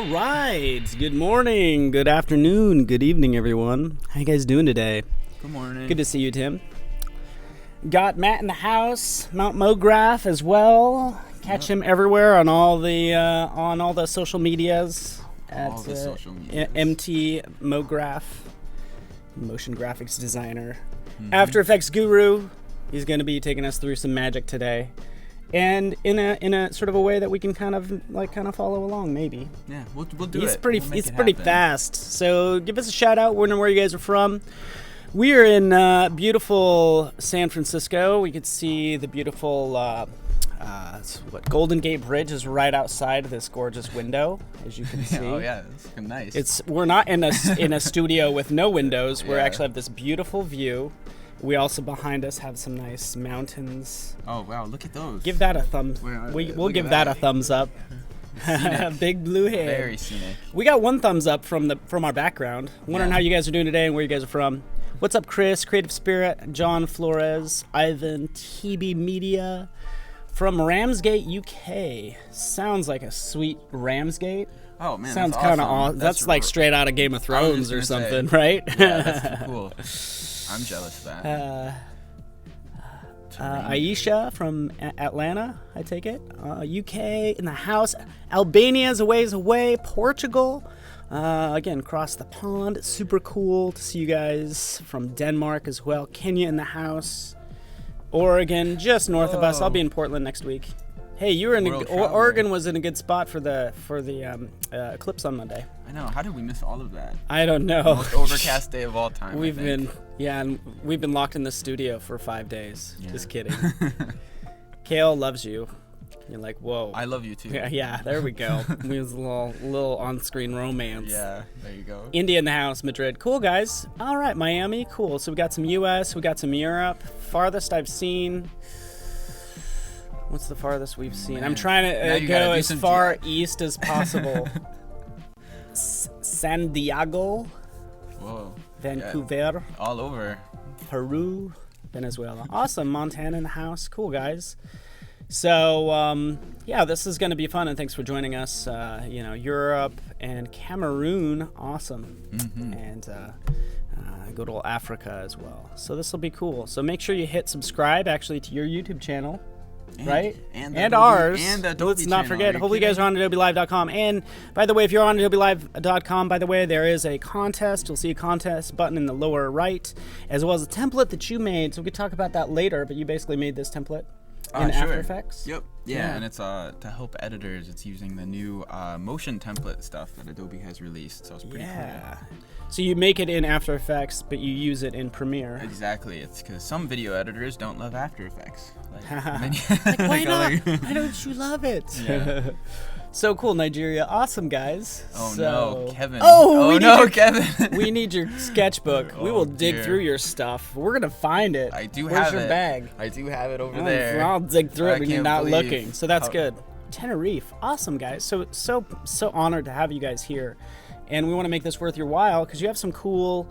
All right. Good morning, good afternoon, good evening, everyone. How you guys doing today? Good morning. Good to see you, Tim. Got Matt in the house, Mt.Mograph as well. Catch him everywhere on all the social medias. At All the social medias. Mt.Mograph, motion graphics designer, After Effects guru. He's going to be taking us through some magic today. And in a sort of a way that we can kind of follow along, maybe. Yeah, we'll do he's it. He's pretty fast. So give us a shout out. We know where you guys are from. We are in beautiful San Francisco. We could see the beautiful Golden Gate Bridge is right outside this gorgeous window, as you can see. Oh yeah, it's nice. We're not in a studio with no windows. We actually have this beautiful view. We also behind us have some nice mountains. Oh wow, look at those. Give that a thumbs. We'll give that a thumbs up. Big blue hair. Very scenic. We got one thumbs up from our background. Wondering how you guys are doing today and where you guys are from. What's up, Chris? Creative Spirit, John Flores, Ivan, TB Media, from Ramsgate, UK. Sounds like a sweet Ramsgate. Oh man, sounds kind of awesome. That's like straight out of Game of Thrones or something, right? Yeah, that's cool. I'm jealous of that. Aisha from Atlanta, I take it. UK in the house. Albania is a ways away. Portugal, again, across the pond. Super cool to see you guys from Denmark as well. Kenya in the house. Oregon, just north of us. I'll be in Portland next week. Hey, you were in Oregon was in a good spot for the eclipse on Monday. I know. How did we miss all of that? I don't know. Most overcast day of all time. We've been locked in the studio for 5 days. Yeah. Just kidding. Kale loves you. You're like, whoa. I love you too. Yeah, there we go. We was a little on-screen romance. Yeah, there you go. India in the house, Madrid. Cool, guys. All right, Miami. Cool. So we got some U.S., we got some Europe. Farthest I've seen. What's the farthest we've seen? Man. I'm trying to go as far east as possible. San Diego. Whoa. Vancouver. Yeah. All over. Peru. Venezuela. Awesome. Montana in the house. Cool, guys. So, this is going to be fun, and thanks for joining us. Europe and Cameroon. Awesome. Mm-hmm. And good old Africa as well. So this will be cool. So make sure you hit subscribe, actually, to your YouTube channel. Right? And ours. And Adobe Let's not channel. forget. Hopefully you guys are on AdobeLive.com. And by the way, if you're on AdobeLive.com, by the way, there is a contest. You'll see a contest button in the lower right, as well as a template that you made. So we could talk about that later, but you basically made this template in After Effects. Yep. Yeah, and it's to help editors. It's using the new motion template stuff that Adobe has released. So it's pretty cool. So you make it in After Effects, but you use it in Premiere. Exactly. It's because some video editors don't love After Effects. Why not? Why don't you love it? Yeah. So cool, Nigeria. Awesome, guys. Oh, no, Kevin. Kevin. We need your sketchbook. We will dig through your stuff. We're going to find it. I do Where's have it. Where's your bag? I do have it over there. I'll dig through it when you're not looking. So that's good. Tenerife. Awesome, guys. So honored to have you guys here. And we want to make this worth your while because you have some cool...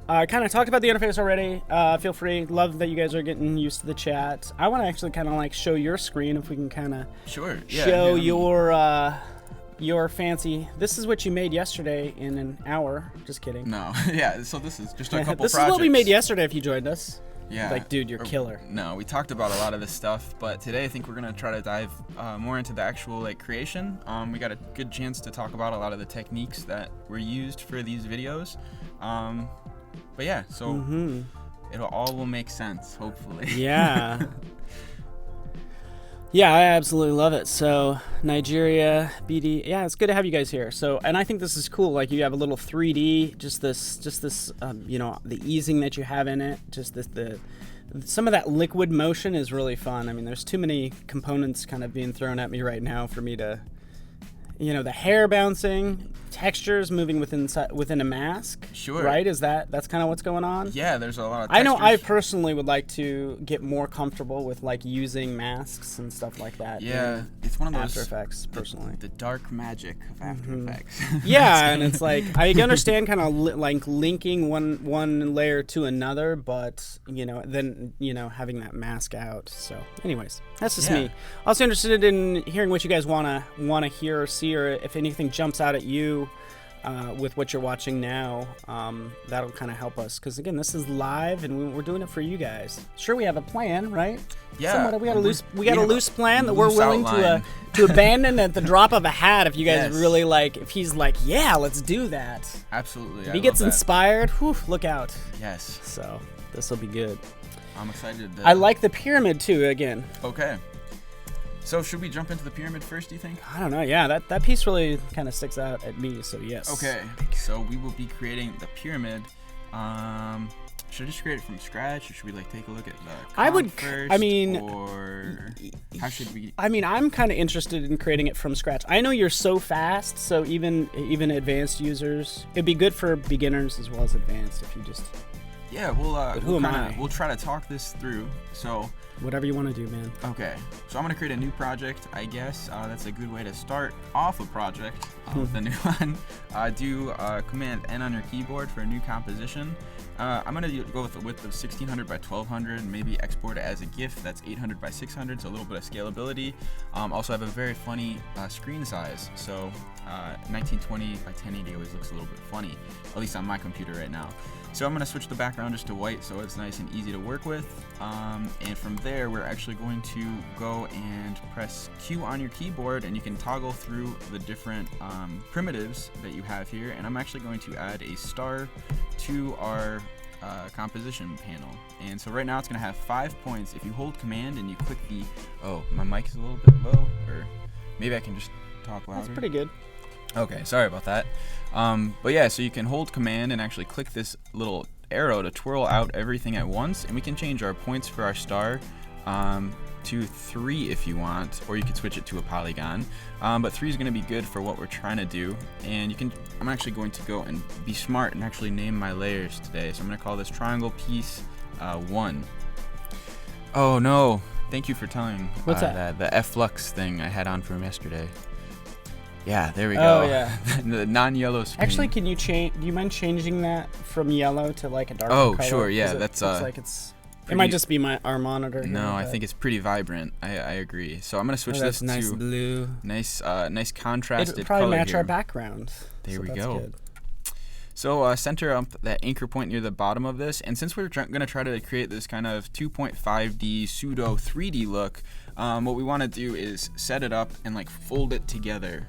kind of talked about the interface already. Feel free. Love that you guys are getting used to the chat. I want to actually kind of show your screen if we can kind of show your fancy. This is what you made yesterday in an hour. Just kidding. No. Yeah. So this is just a couple This projects. is what we made yesterday if you joined us. Yeah. Dude, you're killer. No, we talked about a lot of this stuff, but today I think we're going to try to dive more into the actual creation. We got a good chance to talk about a lot of the techniques that were used for these videos. But yeah, so it all will make sense, hopefully. Yeah. Yeah, I absolutely love it. So Nigeria, BD, yeah, it's good to have you guys here. So, and I think this is cool. You have a little 3D, just this, the easing that you have in it, just some of that liquid motion is really fun. I mean, there's too many components kind of being thrown at me right now for me to, the hair bouncing. textures moving within a mask. Sure. Right? That's kind of what's going on? Yeah, there's a lot of I textures. know I personally would like to get more comfortable with like using masks and stuff like that. Yeah, it's one of those After Effects, personally. The dark magic of After Effects. Yeah, and it's like I understand kind of like linking one layer to another, but then having that mask out. So, anyways, that's just me. Also interested in hearing what you guys wanna hear or see, or if anything jumps out at you with what you're watching now. That'll kind of help us, because again, this is live and we're doing it for you guys. Sure, we have a plan, right? Yeah, we got a loose plan that we're willing to abandon at the drop of a hat. If you guys really if he's like, yeah, let's do that. Absolutely. If he gets inspired, look out. Yes. So this will be good. I'm excited. I like the pyramid too. Again. Okay. So should we jump into the pyramid first, do you think? I don't know. Yeah, that piece really kind of sticks out at me. So yes. Okay. So we will be creating the pyramid. Should I just create it from scratch, or should we take a look at the first? Or how should we? I mean, I'm kind of interested in creating it from scratch. I know you're so fast, so even advanced users, it'd be good for beginners as well as advanced if you just. Yeah, we'll try to talk this through. So whatever you want to do, man. Okay, so I'm gonna create a new project, I guess. That's a good way to start off a project with a new one. Do Command N on your keyboard for a new composition. I'm gonna go with a width of 1600 by 1200, maybe export it as a GIF that's 800 by 600, so a little bit of scalability. Also have a very funny screen size, so 1920 by 1080 always looks a little bit funny, at least on my computer right now. So I'm going to switch the background just to white so it's nice and easy to work with. And from there, we're actually going to go and press Q on your keyboard, and you can toggle through the different primitives that you have here. And I'm actually going to add a star to our composition panel. And so right now it's going to have 5 points. If you hold Command and you click the... Oh, my mic is a little bit low, or maybe I can just talk louder. That's pretty good. Okay, sorry about that. But yeah, so you can hold Command and actually click this little arrow to twirl out everything at once, and we can change our points for our star to 3 if you want, or you could switch it to a polygon. But 3 is going to be good for what we're trying to do. And I'm actually going to go and be smart and actually name my layers today. So I'm going to call this triangle piece 1. Oh no! Thank you for telling What's that? The F-Lux thing I had on from yesterday. Yeah, there we go. Oh, yeah. The non-yellow screen. Actually, do you mind changing that from yellow to a darker color? Oh, sure, yeah. That's it might just be our monitor. No, I think it's pretty vibrant. I agree. So I'm gonna switch this to nice blue. Nice contrasted It'd probably color match here. our background. There we that's go. Good. So center up that anchor point near the bottom of this, and since we're gonna try to create this kind of 2.5D pseudo 3D look, what we want to do is set it up and fold it together.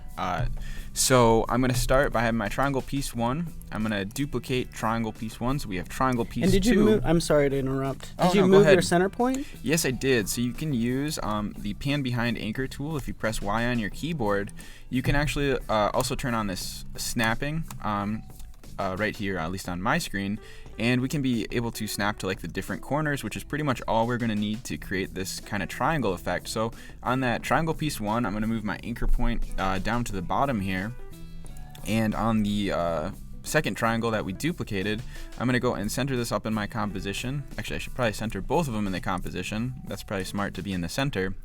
So I'm going to start by having my triangle piece 1. I'm going to duplicate triangle piece 1, so we have triangle piece 2. And did you move? I'm sorry to interrupt. Did you go move ahead. your center point? Yes, I did. So you can use the pan behind anchor tool. If you press Y on your keyboard, you can actually also turn on this snapping right here, at least on my screen. And we can be able to snap to the different corners, which is pretty much all we're going to need to create this kind of triangle effect. So on that triangle piece 1, I'm going to move my anchor point down to the bottom here. And on the second triangle that we duplicated, I'm going to go and center this up in my composition. Actually, I should probably center both of them in the composition. That's probably smart to be in the center.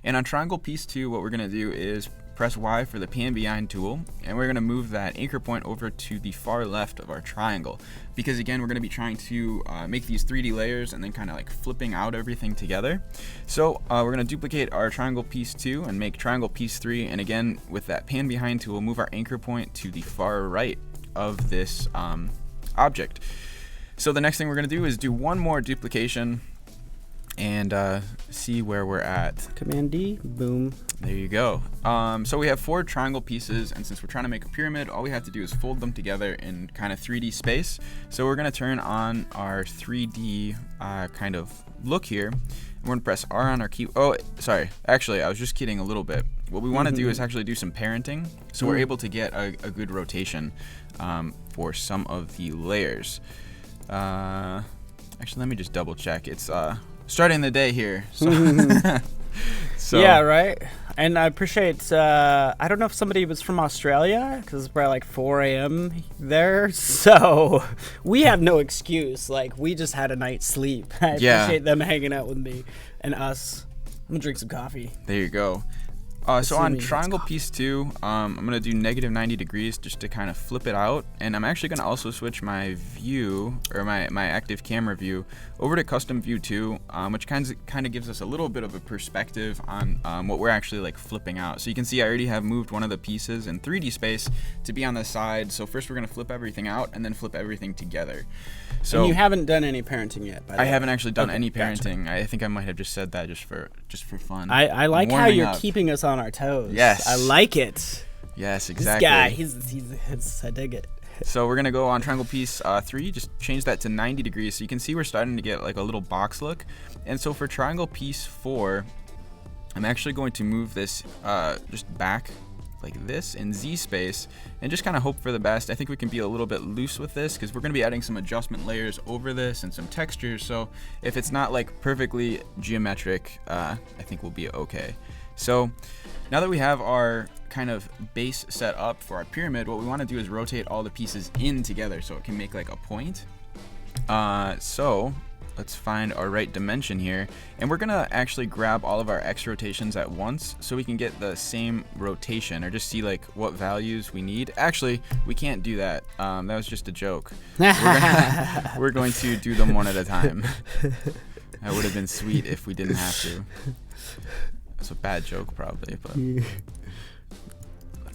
And on triangle piece 2, what we're going to do is press Y for the pan behind tool, and we're going to move that anchor point over to the far left of our triangle, because again, we're going to be trying to make these 3D layers and then kind of flipping out everything together. So we're going to duplicate our triangle piece 2 and make triangle piece 3, and again, with that pan behind tool, move our anchor point to the far right of this object. So the next thing we're going to do is do one more duplication and see where we're at. Command D, boom. There you go. So we have 4 triangle pieces, and since we're trying to make a pyramid, all we have to do is fold them together in kind of 3D space. So we're going to turn on our 3D kind of look here. We're going to press R on our key. Oh, sorry. Actually, I was just kidding a little bit. What we want to do is actually do some parenting, so we're able to get a good rotation for some of the layers. Actually, let me just double check. It's starting the day here. So So yeah, right. And I appreciate. I don't know if somebody was from Australia because it's probably like 4 a.m. there, so we have no excuse. Like we just had a night's sleep. I appreciate them hanging out with me and us. I'm gonna drink some coffee. There you go. So on triangle piece 2, I'm going to do negative 90 degrees just to kind of flip it out. And I'm actually going to also switch my view, or my active camera view, over to custom view 2, which kind of gives us a little bit of a perspective on what we're actually like flipping out. So you can see I already have moved one of the pieces in 3D space to be on the side. So first we're going to flip everything out and then flip everything together. So and you haven't done any parenting yet, by the way. I haven't actually done any parenting. Gotcha. I think I might have just said that just for fun. I like how you're keeping us on our toes. Yes. I like it. Yes, exactly. This guy, I dig it. So we're gonna go on triangle piece 3, just change that to 90 degrees. So you can see we're starting to get like a little box look. And so for triangle piece 4, I'm actually going to move this just back like this in Z space and just kind of hope for the best. I think we can be a little bit loose with this because we're going to be adding some adjustment layers over this and some textures. So if it's not like perfectly geometric, I think we'll be okay. So now that we have our kind of base set up for our pyramid, what we want to do is rotate all the pieces in together so it can make like a point. So let's find our right dimension here, and we're gonna actually grab all of our X rotations at once so we can get the same rotation, or just see like what values we need. Actually, we can't do that. That was just a joke. We're going to do them one at a time. That would have been sweet if we didn't have to. That's a bad joke probably, but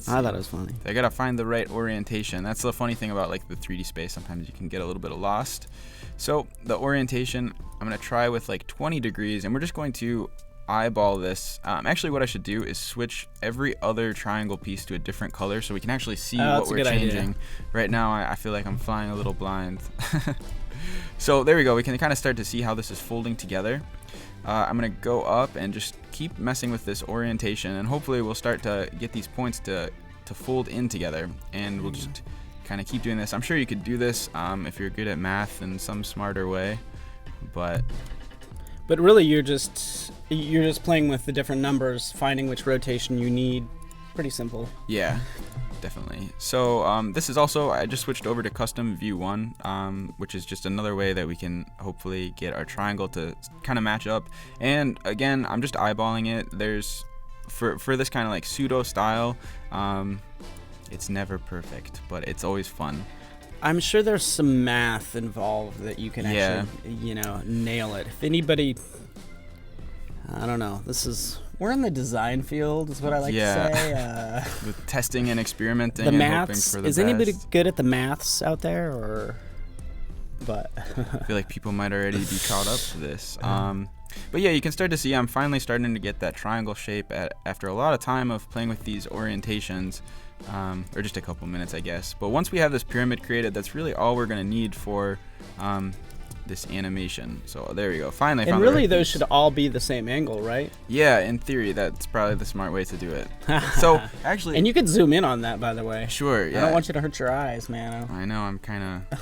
I thought it was funny. I gotta find the right orientation. That's the funny thing about like the 3D space. Sometimes you can get a little bit lost. So the orientation, I'm gonna try with like 20 degrees, and we're just going to eyeball this. Actually, what I should do is switch every other triangle piece to a different color so we can actually see what we're changing. Idea. Right now, I feel like I'm flying a little blind. So there we go. We can kind of start to see how this is folding together. I'm gonna go up and just keep messing with this orientation, and hopefully we'll start to get these points to fold in together, and we'll just kind of keep doing this. I'm sure you could do this if you're good at math in some smarter way, but really you're just playing with the different numbers, finding which rotation you need. Pretty simple. Yeah, definitely. So this is also, I just switched over to custom view 1, which is just another way that we can hopefully get our triangle to kind of match up. And again, I'm just eyeballing it. There's for this kind of like pseudo style, it's never perfect, but it's always fun. I'm sure there's some math involved that you can actually, nail it. If anybody, I don't know, we're in the design field, is what I like to say. With testing and experimenting the and maths, hoping for the is best. anybody good at the maths out there, or? But I feel like people might already be caught up to this. But yeah, you can start to see I'm finally starting to get that triangle shape after a lot of time of playing with these orientations, or just a couple minutes, I guess. But once we have this pyramid created, that's really all we're going to need for this animation. So there we go. Finally, and really those should all be the same angle, right? Yeah, in theory, that's probably the smart way to do it. So actually, and you could zoom in on that, by the way. Sure. Yeah. I don't want you to hurt your eyes, man. I know. I'm kind of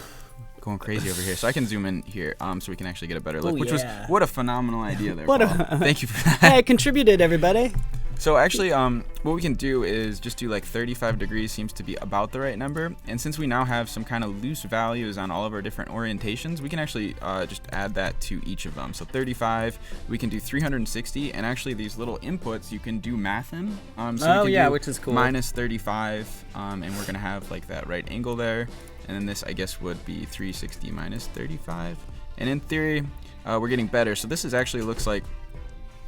going crazy over here, so I can zoom in here, so we can actually get a better look. Was what a phenomenal idea there. Thank you for that. Hey, I contributed, everybody. So actually, what we can do is just do like 35 degrees seems to be about the right number. And since we now have some kind of loose values on all of our different orientations, we can actually just add that to each of them. So 35, we can do 360, and actually these little inputs you can do math in. So we can do which is cool. Minus 35, and we're gonna have like that right angle there. And then this, I guess, would be 360 minus 35. And in theory, we're getting better. So this actually looks like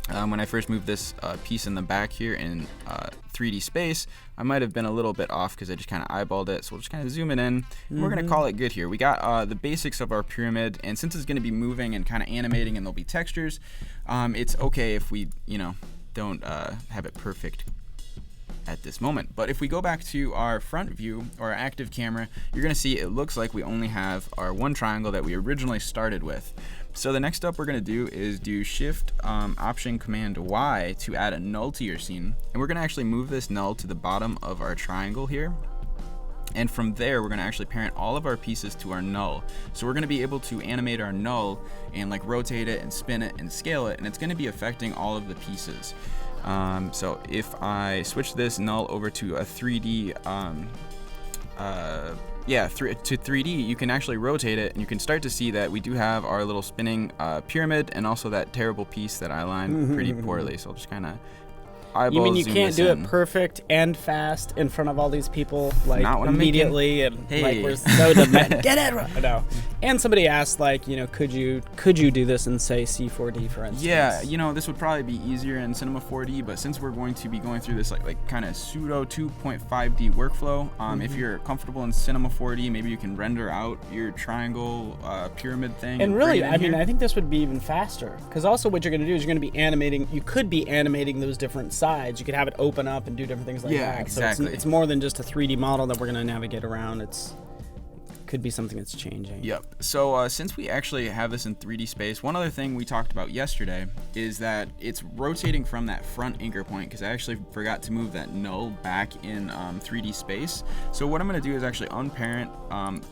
when I first moved this piece in the back here in 3D space, I might have been a little bit off because I just kind of eyeballed it. So we'll just kind of zoom it in, and we're going to call it good here. We got the basics of our pyramid, and since it's going to be moving and kind of animating and there'll be textures, it's okay if we, don't have it perfect at this moment. But if we go back to our front view or our active camera, you're going to see it looks like we only have our one triangle that we originally started with. So the next step we're going to do is do Shift Option Command Y to add a null to your scene, and we're going to actually move this null to the bottom of our triangle here. And from there, we're going to actually parent all of our pieces to our null. So we're going to be able to animate our null and like rotate it and spin it and scale it, and it's going to be affecting all of the pieces. So if I switch this null over to a 3D, to 3D, you can actually rotate it, and you can start to see that we do have our little spinning pyramid, and also that terrible piece that I aligned pretty poorly. So I'll just kind of You mean you can't do it perfect and fast in front of all these people, like immediately, and like we're so demanding. Get it right. No. And somebody asked, like, you know, could you do this in, say, C4D, for instance? Yeah, you know, this would probably be easier in Cinema 4D, but since we're going to be going through this like kind of pseudo 2.5D workflow, if you're comfortable in Cinema 4D, maybe you can render out your triangle pyramid thing. And really, I mean, I think this would be even faster, because also what you're going to do is you're going to be animating. You could be animating those different sides. You could have it open up and do different things like that. Yeah, exactly. So it's more than just a 3D model that we're going to navigate around. It's could be something that's changing. Yep. So since we actually have this in 3D space, one other thing we talked about yesterday is that it's rotating from that front anchor point, because I actually forgot to move that null back in 3D space. So what I'm going to do is actually unparent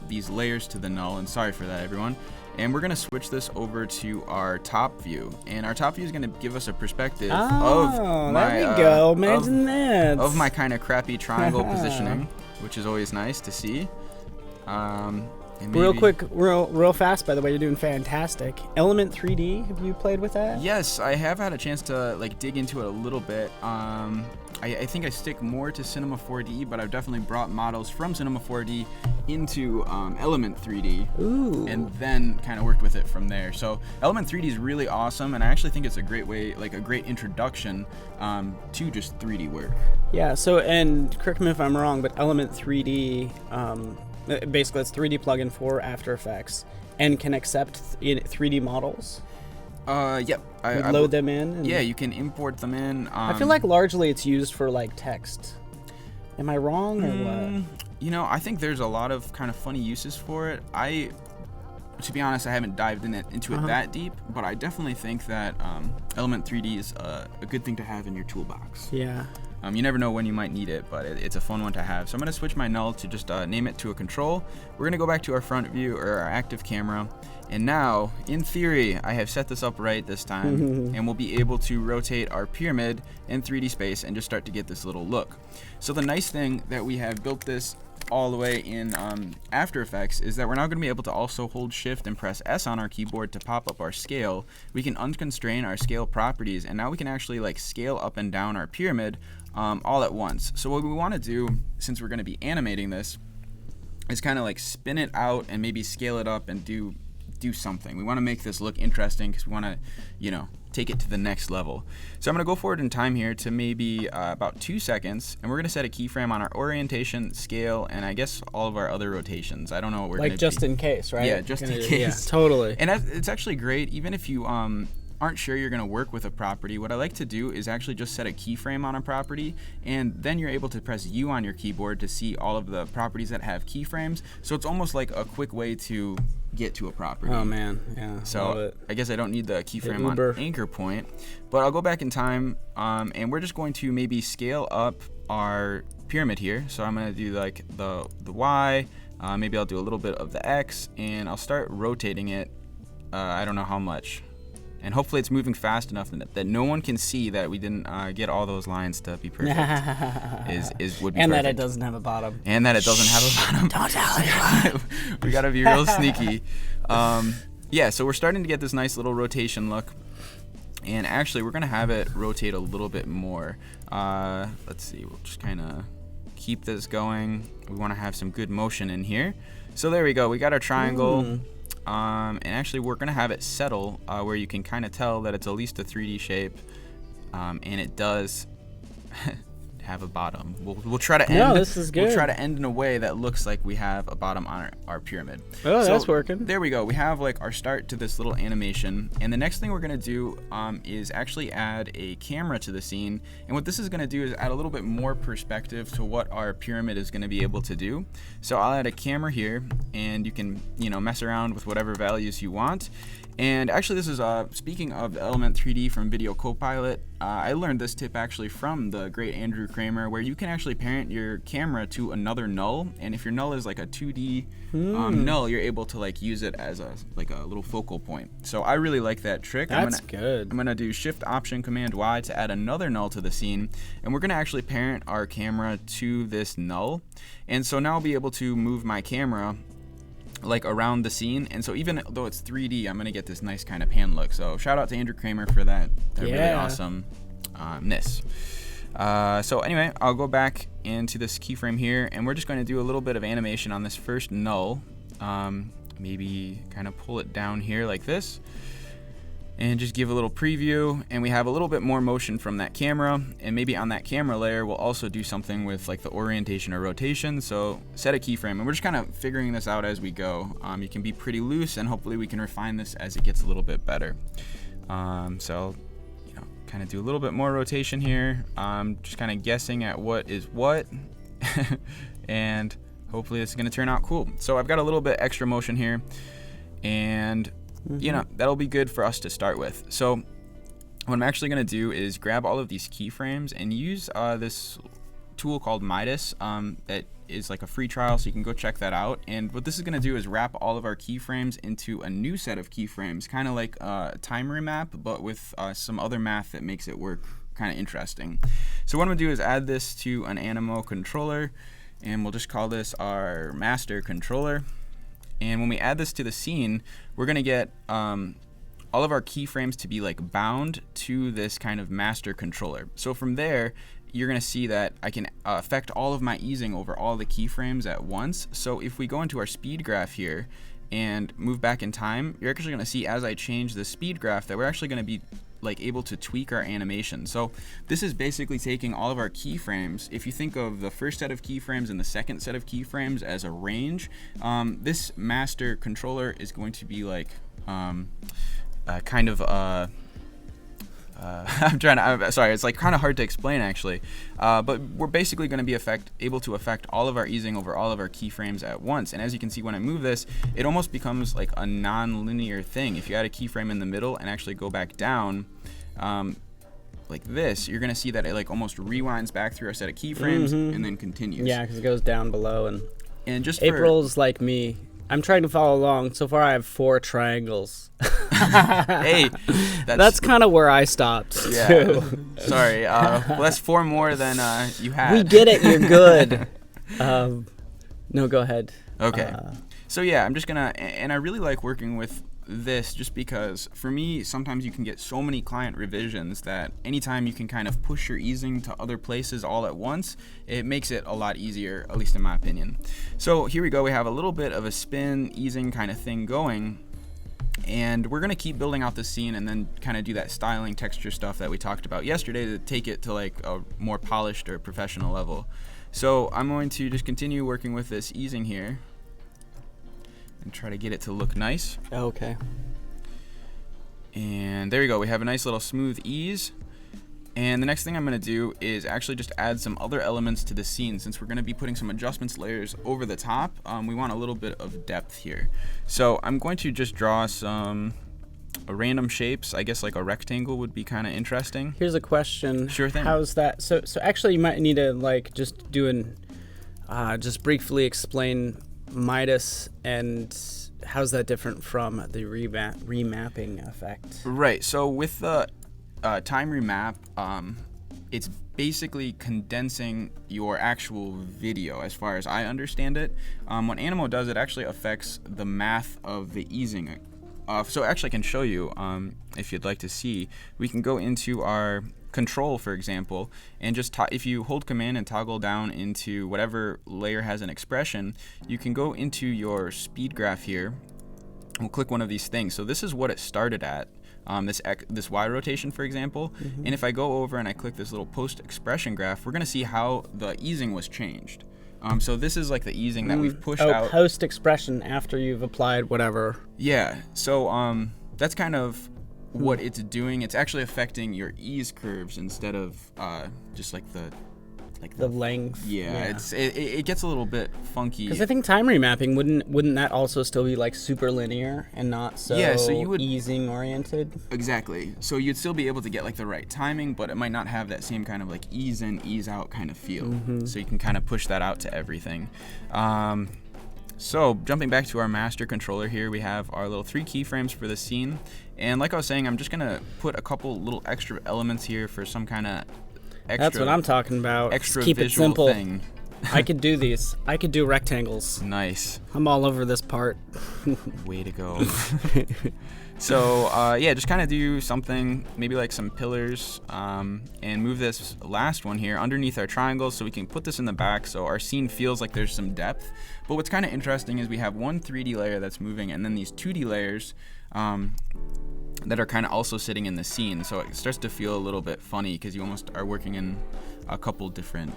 these layers to the null, and sorry for that, everyone. And we're going to switch this over to our top view, and our top view is going to give us a perspective of my there we go. Imagine that. Of my kind of crappy triangle positioning, which is always nice to see. Real quick, real fast, by the way, you're doing fantastic. Element 3D, have you played with that? Yes, I have had a chance to like dig into it a little bit. I think I stick more to Cinema 4D, but I've definitely brought models from Cinema 4D into Element 3D. Ooh. And then kind of worked with it from there. So Element 3D is really awesome, and I actually think it's a great way, like a great introduction to just 3D work. Yeah, so, and correct me if I'm wrong, but Element 3D, basically it's 3D plugin for After Effects and can accept 3D models. Yep. I load them in. Yeah, you can import them in. I feel like largely it's used for like text. Am I wrong or what? You know, I think there's a lot of kind of funny uses for it. To be honest, I haven't dived into it that deep, but I definitely think that Element 3D is a good thing to have in your toolbox. Yeah. You never know when you might need it, but it's a fun one to have. So I'm going to switch my null to just name it to a control. We're going to go back to our front view, or our active camera. And now, in theory, I have set this up right this time, and we'll be able to rotate our pyramid in 3D space and just start to get this little look. So the nice thing that we have built this all the way in After Effects is that we're now going to be able to also hold Shift and press S on our keyboard to pop up our scale. We can unconstrain our scale properties, and now we can actually like scale up and down our pyramid all at once. So what we want to do, since we're going to be animating this, is kind of like spin it out and maybe scale it up and do something. We want to make this look interesting because we want to, you know, take it to the next level. So I'm going to go forward in time here to maybe about 2 seconds, and we're going to set a keyframe on our orientation, scale, and I guess all of our other rotations. I don't know what we're going to do. Like just in case, right? Yeah, just in case. Yeah, totally. And it's actually great, even if you aren't sure you're going to work with a property. What I like to do is actually just set a keyframe on a property, and then you're able to press U on your keyboard to see all of the properties that have keyframes. So it's almost like a quick way to get to a property. Oh man, yeah. So I guess I don't need the keyframe on anchor point, but I'll go back in time, and we're just going to maybe scale up our pyramid here. So I'm going to do like the Y, maybe I'll do a little bit of the X, and I'll start rotating it. I don't know how much. And hopefully it's moving fast enough that no one can see that we didn't get all those lines to be perfect. Would be and perfect. that it doesn't have a bottom. And that it doesn't have a bottom. Don't tell anyone. We gotta be real sneaky. Yeah, so we're starting to get this nice little rotation look. And actually, we're gonna have it rotate a little bit more. Let's see, we'll just kind of keep this going. We want to have some good motion in here. So there we go. We got our triangle. And actually we're gonna have it settle where you can kind of tell that it's at least a 3D shape, and it does have a bottom. We'll try to end. No, this is good. We'll try to end in a way that looks like we have a bottom on our pyramid. Oh, so that's working. There we go. We have like our start to this little animation, and the next thing we're gonna do is actually add a camera to the scene. And what this is gonna do is add a little bit more perspective to what our pyramid is gonna be able to do. So I'll add a camera here, and you can mess around with whatever values you want. And actually, this is speaking of Element 3D from Video Copilot. I learned this tip actually from the great Andrew Kramer, where you can actually parent your camera to another null, and if your null is like a 2D null, you're able to like use it as a little focal point. So I really like that trick. That's good. I'm gonna do Shift Option Command Y to add another null to the scene, and we're gonna actually parent our camera to this null. And so now I'll be able to move my camera like around the scene, and so even though it's 3D, I'm gonna get this nice kind of pan look. So shout out to Andrew Kramer for that really awesome ness. So anyway, I'll go back into this keyframe here, and we're just going to do a little bit of animation on this first null. Maybe kind of pull it down here like this, and just give a little preview, and we have a little bit more motion from that camera, and maybe on that camera layer we'll also do something with like the orientation or rotation. So set a keyframe, and we're just kind of figuring this out as we go. You can be pretty loose, and hopefully we can refine this as it gets a little bit better. So kind of do a little bit more rotation here. Just kind of guessing at what is what and hopefully this is going to turn out cool. So I've got a little bit extra motion here, and that'll be good for us to start with. So what I'm actually going to do is grab all of these keyframes and use this tool called Midas that is like a free trial, so you can go check that out. And what this is going to do is wrap all of our keyframes into a new set of keyframes, kind of like a time remap, but with some other math that makes it work kind of interesting. So what I'm going to do is add this to an Animo controller, and we'll just call this our master controller. And when we add this to the scene, we're going to get all of our keyframes to be like bound to this kind of master controller. So from there, you're going to see that I can affect all of my easing over all the keyframes at once. So if we go into our speed graph here and move back in time, you're actually going to see as I change the speed graph that we're actually going to be like able to tweak our animation. So this is basically taking all of our keyframes. If you think of the first set of keyframes and the second set of keyframes as a range, this master controller is going to be like kind of sorry, it's like kind of hard to explain actually, but we're basically going to be able to affect all of our easing over all of our keyframes at once. And as you can see, when I move this, it almost becomes like a non-linear thing. If you add a keyframe in the middle and actually go back down like this, you're going to see that it like almost rewinds back through our set of keyframes and then continues. Yeah, because it goes down below. And just April's like me. I'm trying to follow along. So far, I have 4 triangles. Hey, that's kind of where I stopped. Yeah. Too. Sorry. Well, that's 4 more than you had. We get it. You're good. No, go ahead. Okay. So yeah, I'm just gonna, and I really like working with this just because for me, sometimes you can get so many client revisions that anytime you can kind of push your easing to other places all at once, it makes it a lot easier, at least in my opinion. So here we go. We have a little bit of a spin easing kind of thing going. And we're going to keep building out the scene and then kind of do that styling texture stuff that we talked about yesterday to take it to like a more polished or professional level. So I'm going to just continue working with this easing here and try to get it to look nice. Okay. And there we go. We have a nice little smooth ease. And the next thing I'm going to do is actually just add some other elements to the scene. Since we're going to be putting some adjustments layers over the top, we want a little bit of depth here. So I'm going to just draw some random shapes. I guess like a rectangle would be kind of interesting. Here's a question. Sure thing. How's that? So actually you might need to like just do just briefly explain Midas and how's that different from the remapping effect? Right. So with the time remap, it's basically condensing your actual video as far as I understand it. What Animo does, it actually affects the math of the easing. So actually I can show you if you'd like to see. We can go into our control, for example, and just if you hold command and toggle down into whatever layer has an expression, you can go into your speed graph here. We'll click one of these things. So this is what it started at. This Y rotation, for example, and if I go over and I click this little post expression graph, we're going to see how the easing was changed. So this is like the easing that we've pushed out. Post expression after you've applied whatever. Yeah. So that's kind of what it's doing. It's actually affecting your ease curves instead of just like the like the length. Yeah, it gets a little bit funky. Because I think time remapping wouldn't that also still be like super linear and not so you would easing oriented? Exactly. So you'd still be able to get like the right timing, but it might not have that same kind of like ease in, ease out kind of feel. So you can kind of push that out to everything. So jumping back to our master controller here, we have our little 3 keyframes for the scene. And like I was saying, I'm just gonna put a couple little extra elements here for some kind of extra. That's what I'm talking about. Extra keep visual it simple. thing. I could do these. I could do rectangles. Nice. I'm all over this part. Way to go. So yeah, just kind of do something, maybe like some pillars, and move this last one here underneath our triangles so we can put this in the back so our scene feels like there's some depth. But what's kind of interesting is we have one 3D layer that's moving and then these 2D layers that are kind of also sitting in the scene. So it starts to feel a little bit funny because you almost are working in a couple different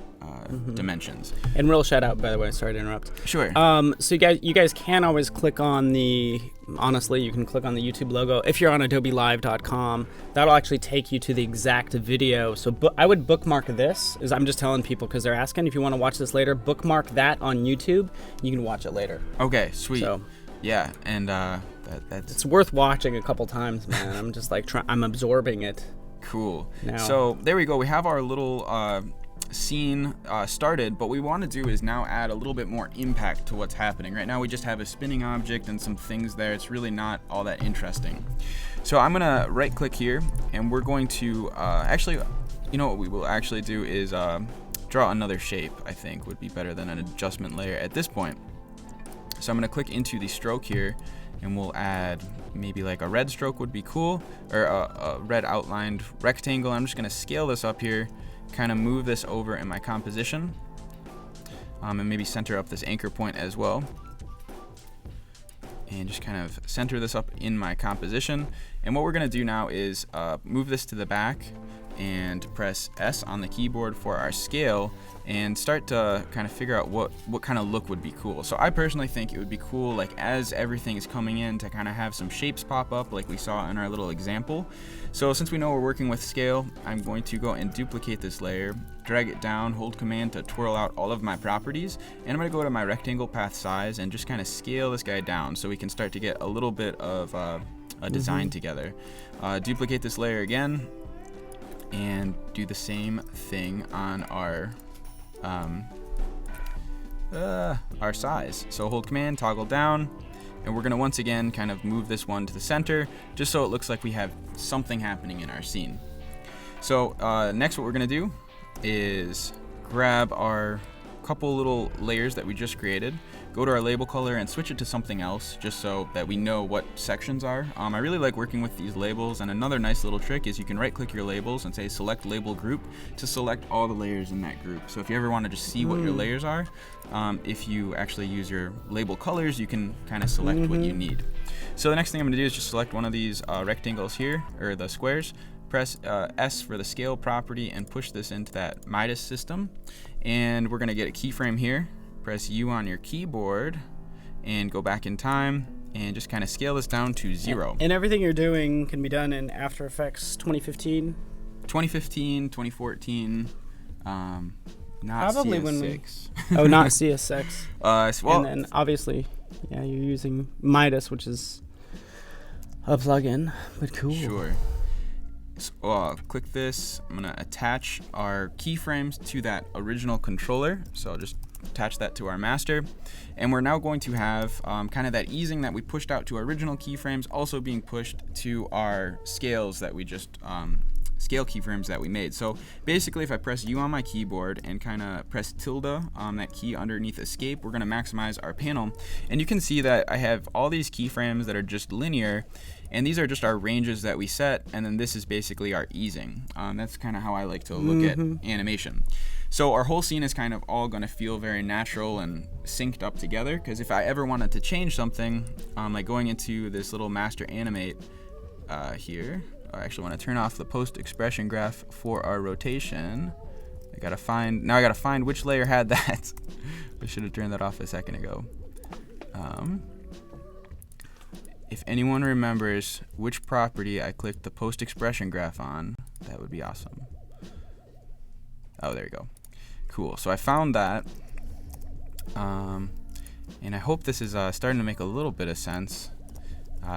dimensions. And real shout out, by the way, sorry to interrupt. Sure. So you guys can always click on honestly, you can click on the YouTube logo. If you're on adobelive.com, that'll actually take you to the exact video. So I would bookmark this, as I'm just telling people because they're asking if you want to watch this later, bookmark that on YouTube. You can watch it later. Okay, sweet. So, yeah, and that's... It's worth watching a couple times, man. I'm just like, I'm absorbing it. Cool. Now. So there we go. We have our little scene started, but what we want to do is now add a little bit more impact to what's happening. Right now we just have a spinning object and some things there. It's really not all that interesting. So I'm gonna right click here and we're going to actually, you know what we will actually do is draw another shape. I think would be better than an adjustment layer at this point. So I'm gonna click into the stroke here and we'll add maybe like a red stroke would be cool, or a red outlined rectangle. I'm just gonna scale this up here, kind of move this over in my composition, and maybe center up this anchor point as well. And just kind of center this up in my composition. And what we're gonna do now is move this to the back and press S on the keyboard for our scale and start to kind of figure out what kind of look would be cool. So I personally think it would be cool, like as everything is coming in, to kind of have some shapes pop up like we saw in our little example. So since we know we're working with scale, I'm going to go and duplicate this layer, drag it down, hold command to twirl out all of my properties, and I'm going to go to my rectangle path size and just kind of scale this guy down so we can start to get a little bit of a design together. Duplicate this layer again and do the same thing on our size. So hold command, toggle down, and we're gonna once again kind of move this one to the center just so it looks like we have something happening in our scene. So next what we're gonna do is grab our couple little layers that we just created, go to our label color and switch it to something else just so that we know what sections are. I really like working with these labels, and another nice little trick is you can right click your labels and say select label group to select all the layers in that group. So if you ever want to just see what your layers are, if you actually use your label colors, you can kind of select what you need. So the next thing I'm going to do is just select one of these rectangles here, or the squares, press S for the scale property and push this into that Midas system, and we're going to get a keyframe here. Press U on your keyboard and go back in time and just kind of scale this down to 0. And everything you're doing can be done in After Effects 2015? 2015, 2014, not Probably CS6. When oh, not CS6. Well, and then obviously, yeah, you're using Midas, which is a plugin, but cool. Sure. So, click this. I'm going to attach our keyframes to that original controller. So I'll just attach that to our master. And we're now going to have kind of that easing that we pushed out to our original keyframes also being pushed to our scales that we just, scale keyframes that we made. So basically if I press U on my keyboard and kind of press tilde, that key underneath escape, we're going to maximize our panel. And you can see that I have all these keyframes that are just linear, and these are just our ranges that we set, and then this is basically our easing. That's kind of how I like to look at animation. So our whole scene is kind of all going to feel very natural and synced up together, because if I ever wanted to change something, like going into this little master animate here, I actually want to turn off the post expression graph for our rotation. I gotta find which layer had that. I should have turned that off a second ago. If anyone remembers which property I clicked the post expression graph on, that would be awesome. Oh, there you go. Cool. So I found that, and I hope this is starting to make a little bit of sense.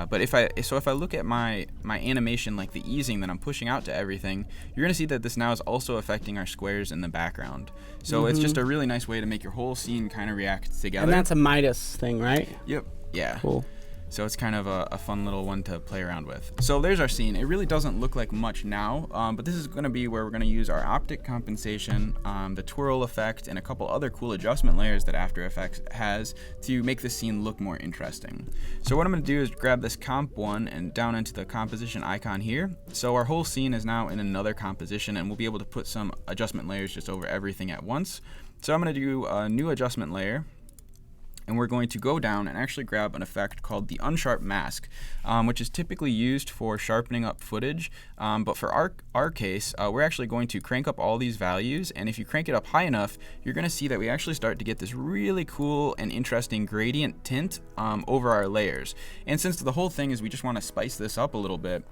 But if I look at my animation, like the easing that I'm pushing out to everything, you're gonna see that this now is also affecting our squares in the background. So it's just a really nice way to make your whole scene kind of react together. And that's a Midas thing, right? Yep. Yeah. Cool. So it's kind of a fun little one to play around with. So there's our scene. It really doesn't look like much now, but this is going to be where we're going to use our optic compensation, the twirl effect, and a couple other cool adjustment layers that After Effects has to make the scene look more interesting. So what I'm going to do is grab this comp one and down into the composition icon here. So our whole scene is now in another composition, and we'll be able to put some adjustment layers just over everything at once. So I'm going to do a new adjustment layer. And we're going to go down and actually grab an effect called the unsharp mask, which is typically used for sharpening up footage. But for our case, we're actually going to crank up all these values. And if you crank it up high enough, you're going to see that we actually start to get this really cool and interesting gradient tint over our layers. And since the whole thing is we just want to spice this up a little bit,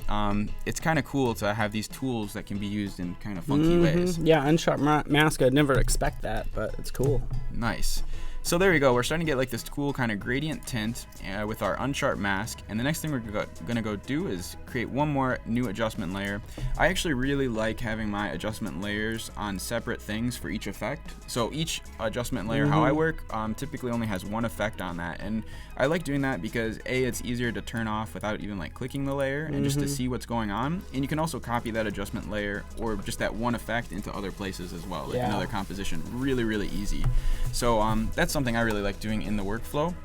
it's kind of cool to have these tools that can be used in kind of funky ways. Yeah, unsharp mask, I'd never expect that, but it's cool. Nice. So there we go. We're starting to get like this cool kind of gradient tint with our unsharp mask. And the next thing we're gonna go do is create one more new adjustment layer. I actually really like having my adjustment layers on separate things for each effect. So each adjustment layer, how I work, typically only has one effect on that. And I like doing that because A, it's easier to turn off without even like clicking the layer and just to see what's going on. And you can also copy that adjustment layer or just that one effect into other places as well, like another composition. Really, really easy. So that's something I really like doing in the workflow.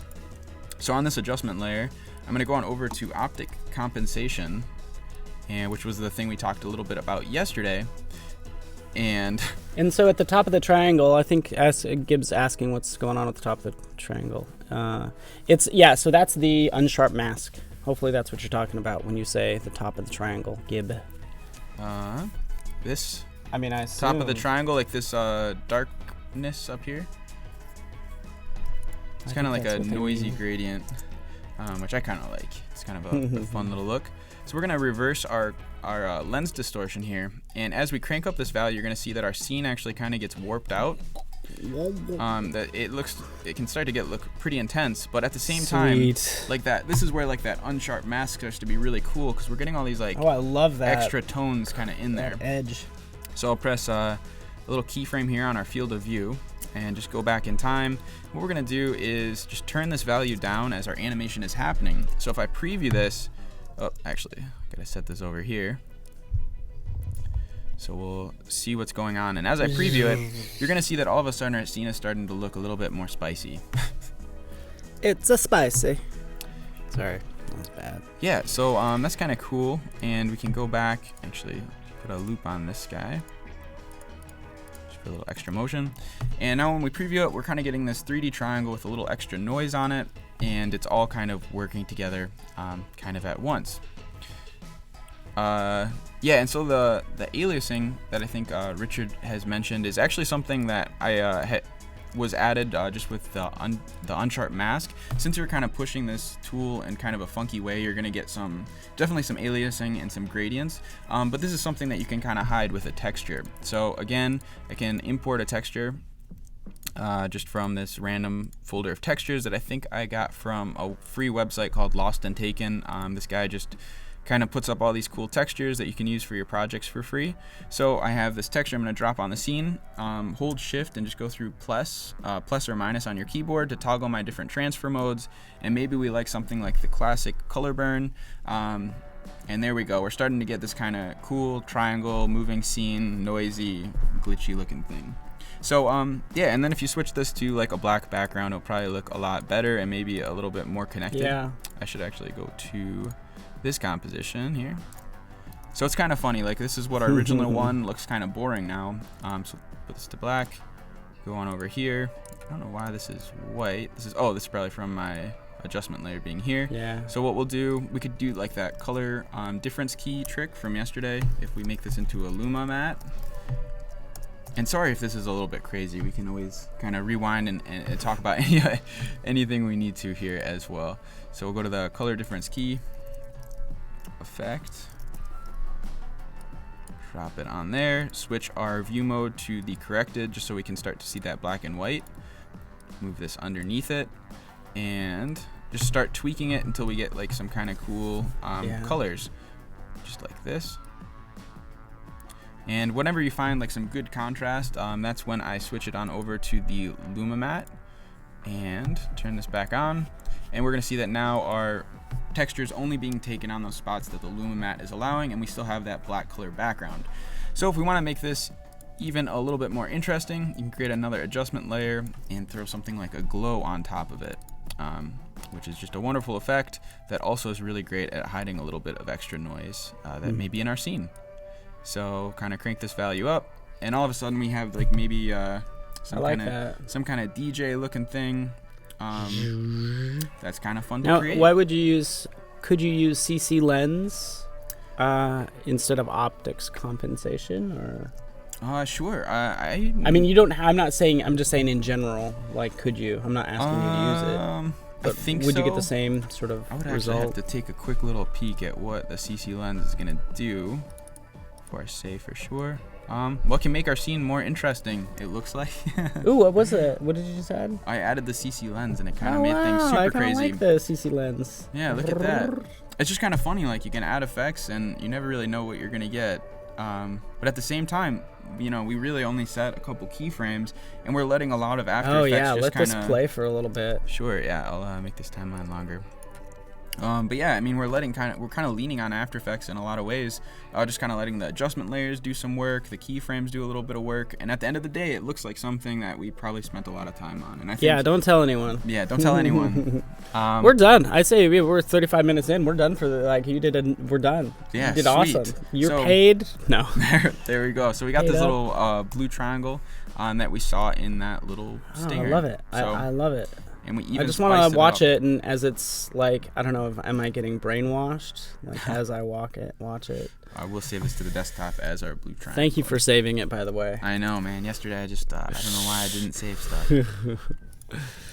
So on this adjustment layer, I'm gonna go on over to optic compensation, and which was the thing we talked a little bit about yesterday. And so at the top of the triangle, I think Gibbs asking what's going on at the top of the triangle. So that's the unsharp mask. Hopefully that's what you're talking about when you say the top of the triangle, Gib. This. I mean, I assume. Top of the triangle, like this darkness up here. It's kind of like a noisy gradient, which I kind of like. It's kind of a fun little look. So we're gonna reverse our lens distortion here, and as we crank up this value, you're gonna see that our scene actually kind of gets warped out. That it can start to look pretty intense, but at the same time, like that. This is where like that unsharp mask starts to be really cool because we're getting all these like I love that extra tones kind of in there. Edge. So I'll press a little keyframe here on our field of view and just go back in time. What we're gonna do is just turn this value down as our animation is happening. So if I preview this, actually, gotta set this over here. So we'll see what's going on. And as I preview it, you're gonna see that all of a sudden our scene is starting to look a little bit more spicy. It's a spicy. Sorry, that was bad. Yeah, so that's kind of cool. And we can go back, actually put a loop on this guy. A little extra motion, and now when we preview it, we're kind of getting this 3D triangle with a little extra noise on it, and it's all kind of working together kind of at once. And so the aliasing that I think Richard has mentioned is actually something that I was added just with the unsharp mask. Since you're kind of pushing this tool in kind of a funky way, you're gonna get definitely some aliasing and some gradients, but this is something that you can kind of hide with a texture. So again, I can import a texture just from this random folder of textures that I think I got from a free website called Lost and Taken. This guy just kind of puts up all these cool textures that you can use for your projects for free. So I have this texture I'm going to drop on the scene, hold shift and just go through plus or minus on your keyboard to toggle my different transfer modes, and maybe we like something like the classic color burn, and there we go. We're starting to get this kind of cool triangle moving scene, noisy, glitchy looking thing. So and then if you switch this to like a black background, it'll probably look a lot better and maybe a little bit more connected. Yeah. I should actually go to this composition here. So it's kind of funny, like this is what our original one looks kind of boring now. So put this to black, go on over here. I don't know why this is white. This is probably from my adjustment layer being here. Yeah. So what we'll do, we could do like that color difference key trick from yesterday if we make this into a Luma matte. And sorry if this is a little bit crazy, we can always kind of rewind and talk about anything we need to here as well. So we'll go to the color difference key, effect, Drop it on there. Switch our view mode to the corrected just so we can start to see that black and white. Move this underneath it and just start tweaking it until we get like some kind of cool colors, just like this. And whenever you find like some good contrast, that's when I switch it on over to the Luma Matte and turn this back on. And we're gonna see that now our texture is only being taken on those spots that the Luma Matte is allowing, and we still have that black color background. So if we wanna make this even a little bit more interesting, you can create another adjustment layer and throw something like a glow on top of it, which is just a wonderful effect that also is really great at hiding a little bit of extra noise that may be in our scene. So kind of crank this value up, and all of a sudden we have like maybe some kind of DJ looking thing. That's kind of fun to create. Why would you use? Could you use CC lens instead of optics compensation, or? Sure. I mean, you don't. I'm not saying. I'm just saying in general. Like, could you? I'm not asking you to use it. But I think would you get the same sort of I would result? actually have to take a quick little peek at what the CC lens is gonna do before I say for sure. What can make our scene more interesting? It looks like. Ooh, what was it? What did you just add? I added the CC lens, and it kind of made things super crazy. I like the CC lens. Yeah, look at that. It's just kind of funny. Like, you can add effects, and you never really know what you're gonna get. But at the same time, you know, we really only set a couple keyframes, and we're letting a lot of After Effects just let kinda this play for a little bit. Sure, yeah, I'll make this timeline longer. But yeah, I mean, we're kind of leaning on After Effects in a lot of ways. Just kind of letting the adjustment layers do some work, the keyframes do a little bit of work, and at the end of the day, it looks like something that we probably spent a lot of time on. And I think, don't tell anyone. Yeah, don't tell anyone. We're done. I say we're 35 minutes in. We're done for we're done. Yeah, you did sweet. Awesome. You're paid? No. There we go. So we got this little blue triangle that we saw in that little stinger. I love it. I love it. And we even I just want to watch it, and as it's like, I don't know, am I getting brainwashed? Like, as I watch it. I will save this to the desktop as our blue triangle. Thank you for saving it, by the way. I know, man. Yesterday I just, I don't know why I didn't save stuff.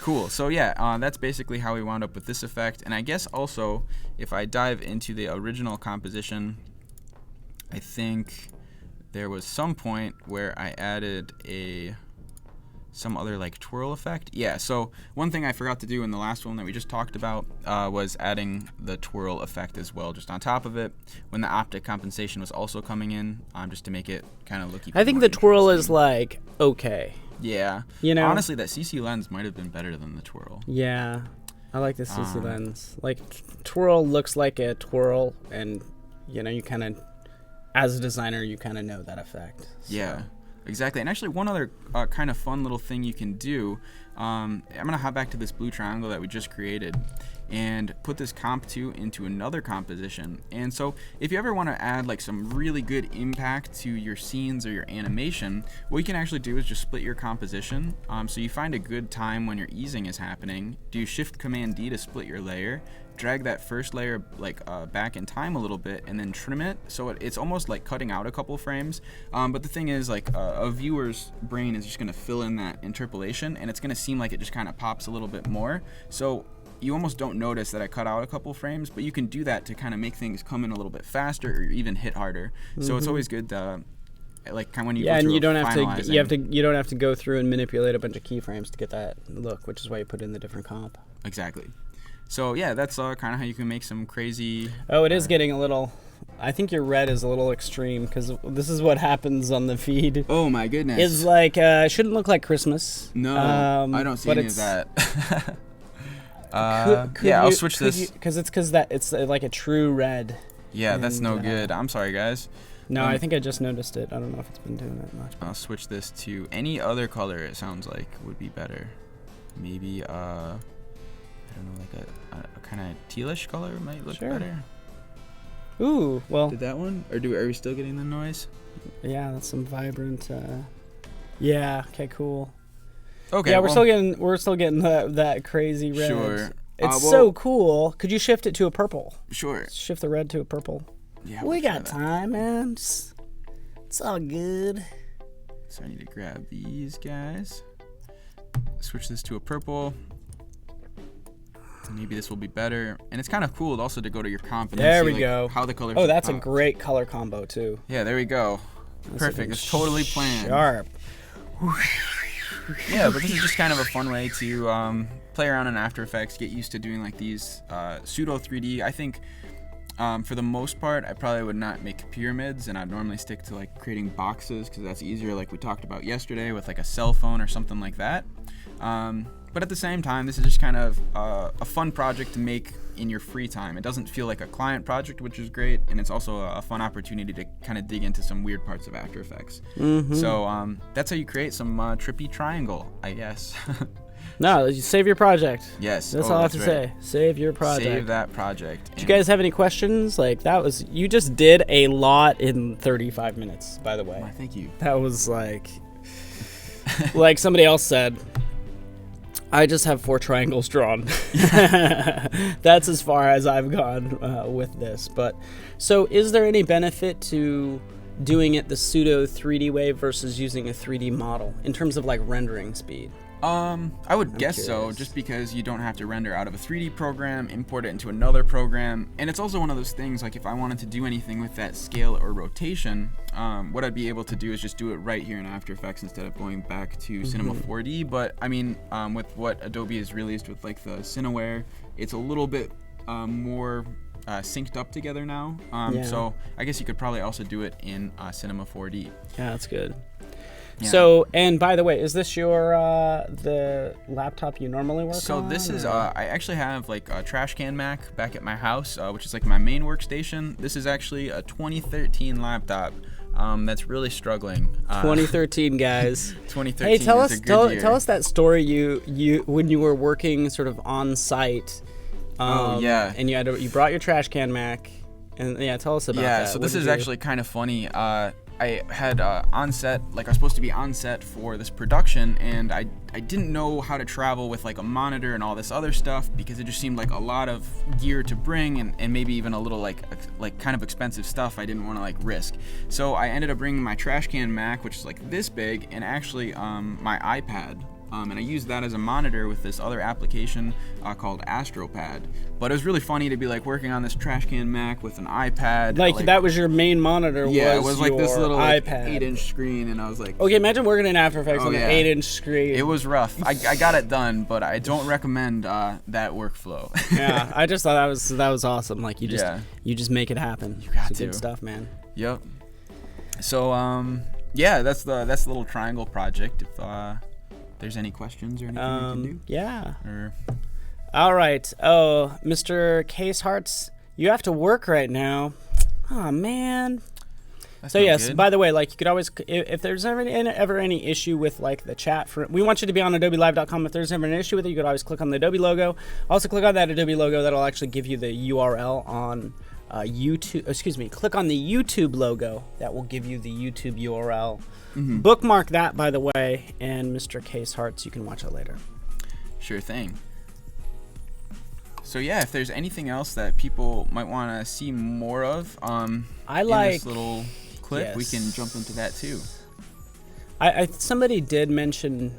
Cool. So yeah, that's basically how we wound up with this effect. And I guess also, if I dive into the original composition, I think there was some point where I added some other like twirl effect. Yeah, so one thing I forgot to do in the last one that we just talked about was adding the twirl effect as well, just on top of it, when the optic compensation was also coming in, just to make it kind of look even I think more the twirl is like, okay. Yeah. You know? Honestly, that CC lens might have been better than the twirl. Yeah. I like the CC lens. Like, twirl looks like a twirl, and, you know, you kind of, as a designer, you kind of know that effect. So. Yeah. Exactly. And actually, one other kind of fun little thing you can do, I'm going to hop back to this blue triangle that we just created and put this comp 2 into another composition. And so if you ever want to add like some really good impact to your scenes or your animation, what you can actually do is just split your composition. So you find a good time when your easing is happening, do Shift Command D to split your layer, drag that first layer like back in time a little bit, and then trim it so it's almost like cutting out a couple frames. But the thing is, like, a viewer's brain is just going to fill in that interpolation, and it's going to seem like it just kind of pops a little bit more. So you almost don't notice that I cut out a couple frames, but you can do that to kind of make things come in a little bit faster or even hit harder. Mm-hmm. So it's always good to, like, kind of when you go through and you don't finalizing. you don't have to go through and manipulate a bunch of keyframes to get that look, which is why you put in the different comp. Exactly. So yeah, that's kind of how you can make some crazy. Oh, it is getting a little. I think your red is a little extreme, because this is what happens on the feed. Oh my goodness! It's like it shouldn't look like Christmas. No, I don't see any of that. I'll switch this because it's like a true red. Yeah, that's no good. I'm sorry, guys. No, I think I just noticed it. I don't know if it's been doing that much. I'll switch this to any other color. It sounds like would be better. Maybe I don't know, like a kind of tealish color might look better. Ooh, well. Did that one? Or are we still getting the noise? Yeah, that's some vibrant. Yeah. Okay. Cool. Okay. Yeah, we're still getting that crazy red. Sure. It's so cool. Could you shift it to a purple? Sure. Shift the red to a purple. Yeah. We got time, man. It's all good. So I need to grab these guys. Switch this to a purple. maybe this will be better. And it's kind of cool also to go to your comp and there see we like, go. how the colors Oh, that's a pop. great color combo too. Yeah, there we go. Perfect. It's totally planned. Sharp. Yeah, but this is just kind of a fun way to play around in After Effects, get used to doing like these pseudo 3D. I think for the most part, I probably would not make pyramids, and I'd normally stick to like creating boxes because that's easier, like we talked about yesterday with like a cell phone or something like that. But at the same time, this is just kind of a fun project to make in your free time. It doesn't feel like a client project, which is great, and it's also a fun opportunity to kind of dig into some weird parts of After Effects. So that's how you create some trippy triangle, I guess. No, you save your project. Yes. That's all I have to say. Save your project. Save that project. Do you guys have any questions? Like you just did a lot in 35 minutes, by the way. Why, thank you. That was like somebody else said, I just have 4 triangles drawn. That's as far as I've gone with this. But so is there any benefit to doing it the pseudo 3D way versus using a 3D model in terms of like rendering speed? I would guess so, just because you don't have to render out of a 3D program, import it into another program, and it's also one of those things, like if I wanted to do anything with that scale or rotation, what I'd be able to do is just do it right here in After Effects instead of going back to Cinema 4D, but I mean, with what Adobe has released with like the Cineware, it's a little bit more synced up together now, so I guess you could probably also do it in Cinema 4D. Yeah, that's good. Yeah. So, and by the way, is this your the laptop you normally work on? So this is I actually have like a trash can Mac back at my house, which is like my main workstation. This is actually a 2013 laptop that's really struggling. 2013, guys. 2013. Hey, tell is a good year. tell us that story you when you were working sort of on site. Yeah. And you brought your trash can Mac, and tell us about that. Yeah. So this is actually kind of funny. I had on set, like I was supposed to be on set for this production, and I didn't know how to travel with like a monitor and all this other stuff because it just seemed like a lot of gear to bring and maybe even a little like kind of expensive stuff I didn't want to like risk. So I ended up bringing my trash can Mac, which is like this big, and actually my iPad. And I used that as a monitor with this other application called AstroPad. But it was really funny to be like working on this trash can Mac with an iPad. Like that was your main monitor. Yeah, it was like this little like, iPad. 8-inch screen, and I was like, okay, imagine working in After Effects on an 8-inch screen. It was rough. I got it done, but I don't recommend that workflow. Yeah, I just thought that was awesome. Like you just make it happen. You got it's to. Good stuff, man. Yep. So yeah, that's the little triangle project. If there's any questions or anything we can do. Yeah. All right. Oh, Mr. Case Hearts, you have to work right now. Oh man. That's so yes, good. by the way, like you could always, if there's ever any issue with like the chat, we want you to be on AdobeLive.com. If there's ever an issue with it, you could always click on the Adobe logo. Also, click on that Adobe logo. That'll actually give you the URL on YouTube. Excuse me. Click on the YouTube logo. That will give you the YouTube URL. Bookmark that, by the way, and Mr. Case Hearts, you can watch it later. Sure thing. So yeah, if there's anything else that people might want to see more of in this little clip, we can jump into that too. Somebody did mention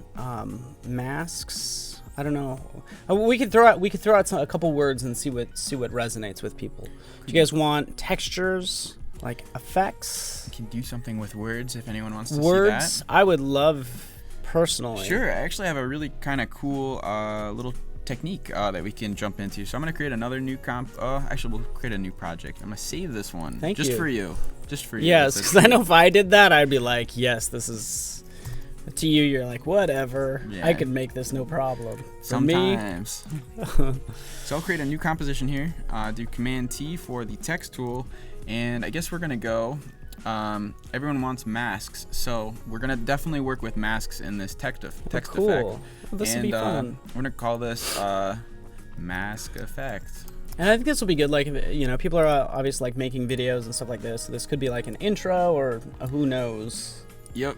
masks. I don't know. We could throw out a couple words and see what resonates with people. Do you guys want textures, like effects? We can do something with words if anyone wants to see that. Words, I would love personally. Sure, I actually have a really kind of cool little technique that we can jump into. So I'm gonna create another new actually we'll create a new project. I'm gonna save this one. Thank you. Just for you. Yes, because I know if I did that, I'd be like, yes, this is. To you, you're like, whatever. Yeah. I could make this no problem. Sometimes. So I'll create a new composition here. Do Command T for the text tool, and I guess we're gonna go. Everyone wants masks, so we're gonna definitely work with masks in this text effect. Cool. This will be fun. We're gonna call this mask effect. And I think this will be good. Like, people are obviously like making videos and stuff like this. So this could be like an intro or who knows. Yep.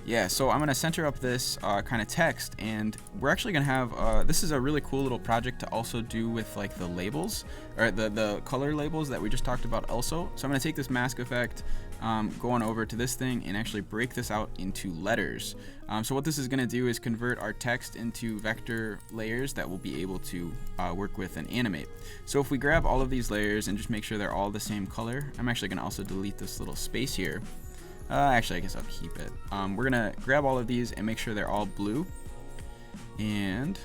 Yeah, so I'm going to center up this kind of text, and we're actually going to have, this is a really cool little project to also do with like the labels, or the color labels that we just talked about also. So I'm going to take this mask effect, go on over to this thing and actually break this out into letters. So what this is going to do is convert our text into vector layers that we'll be able to work with and animate. So if we grab all of these layers and just make sure they're all the same color, I'm actually going to also delete this little space here. Actually, I guess I'll keep it. We're going to grab all of these and make sure they're all blue. And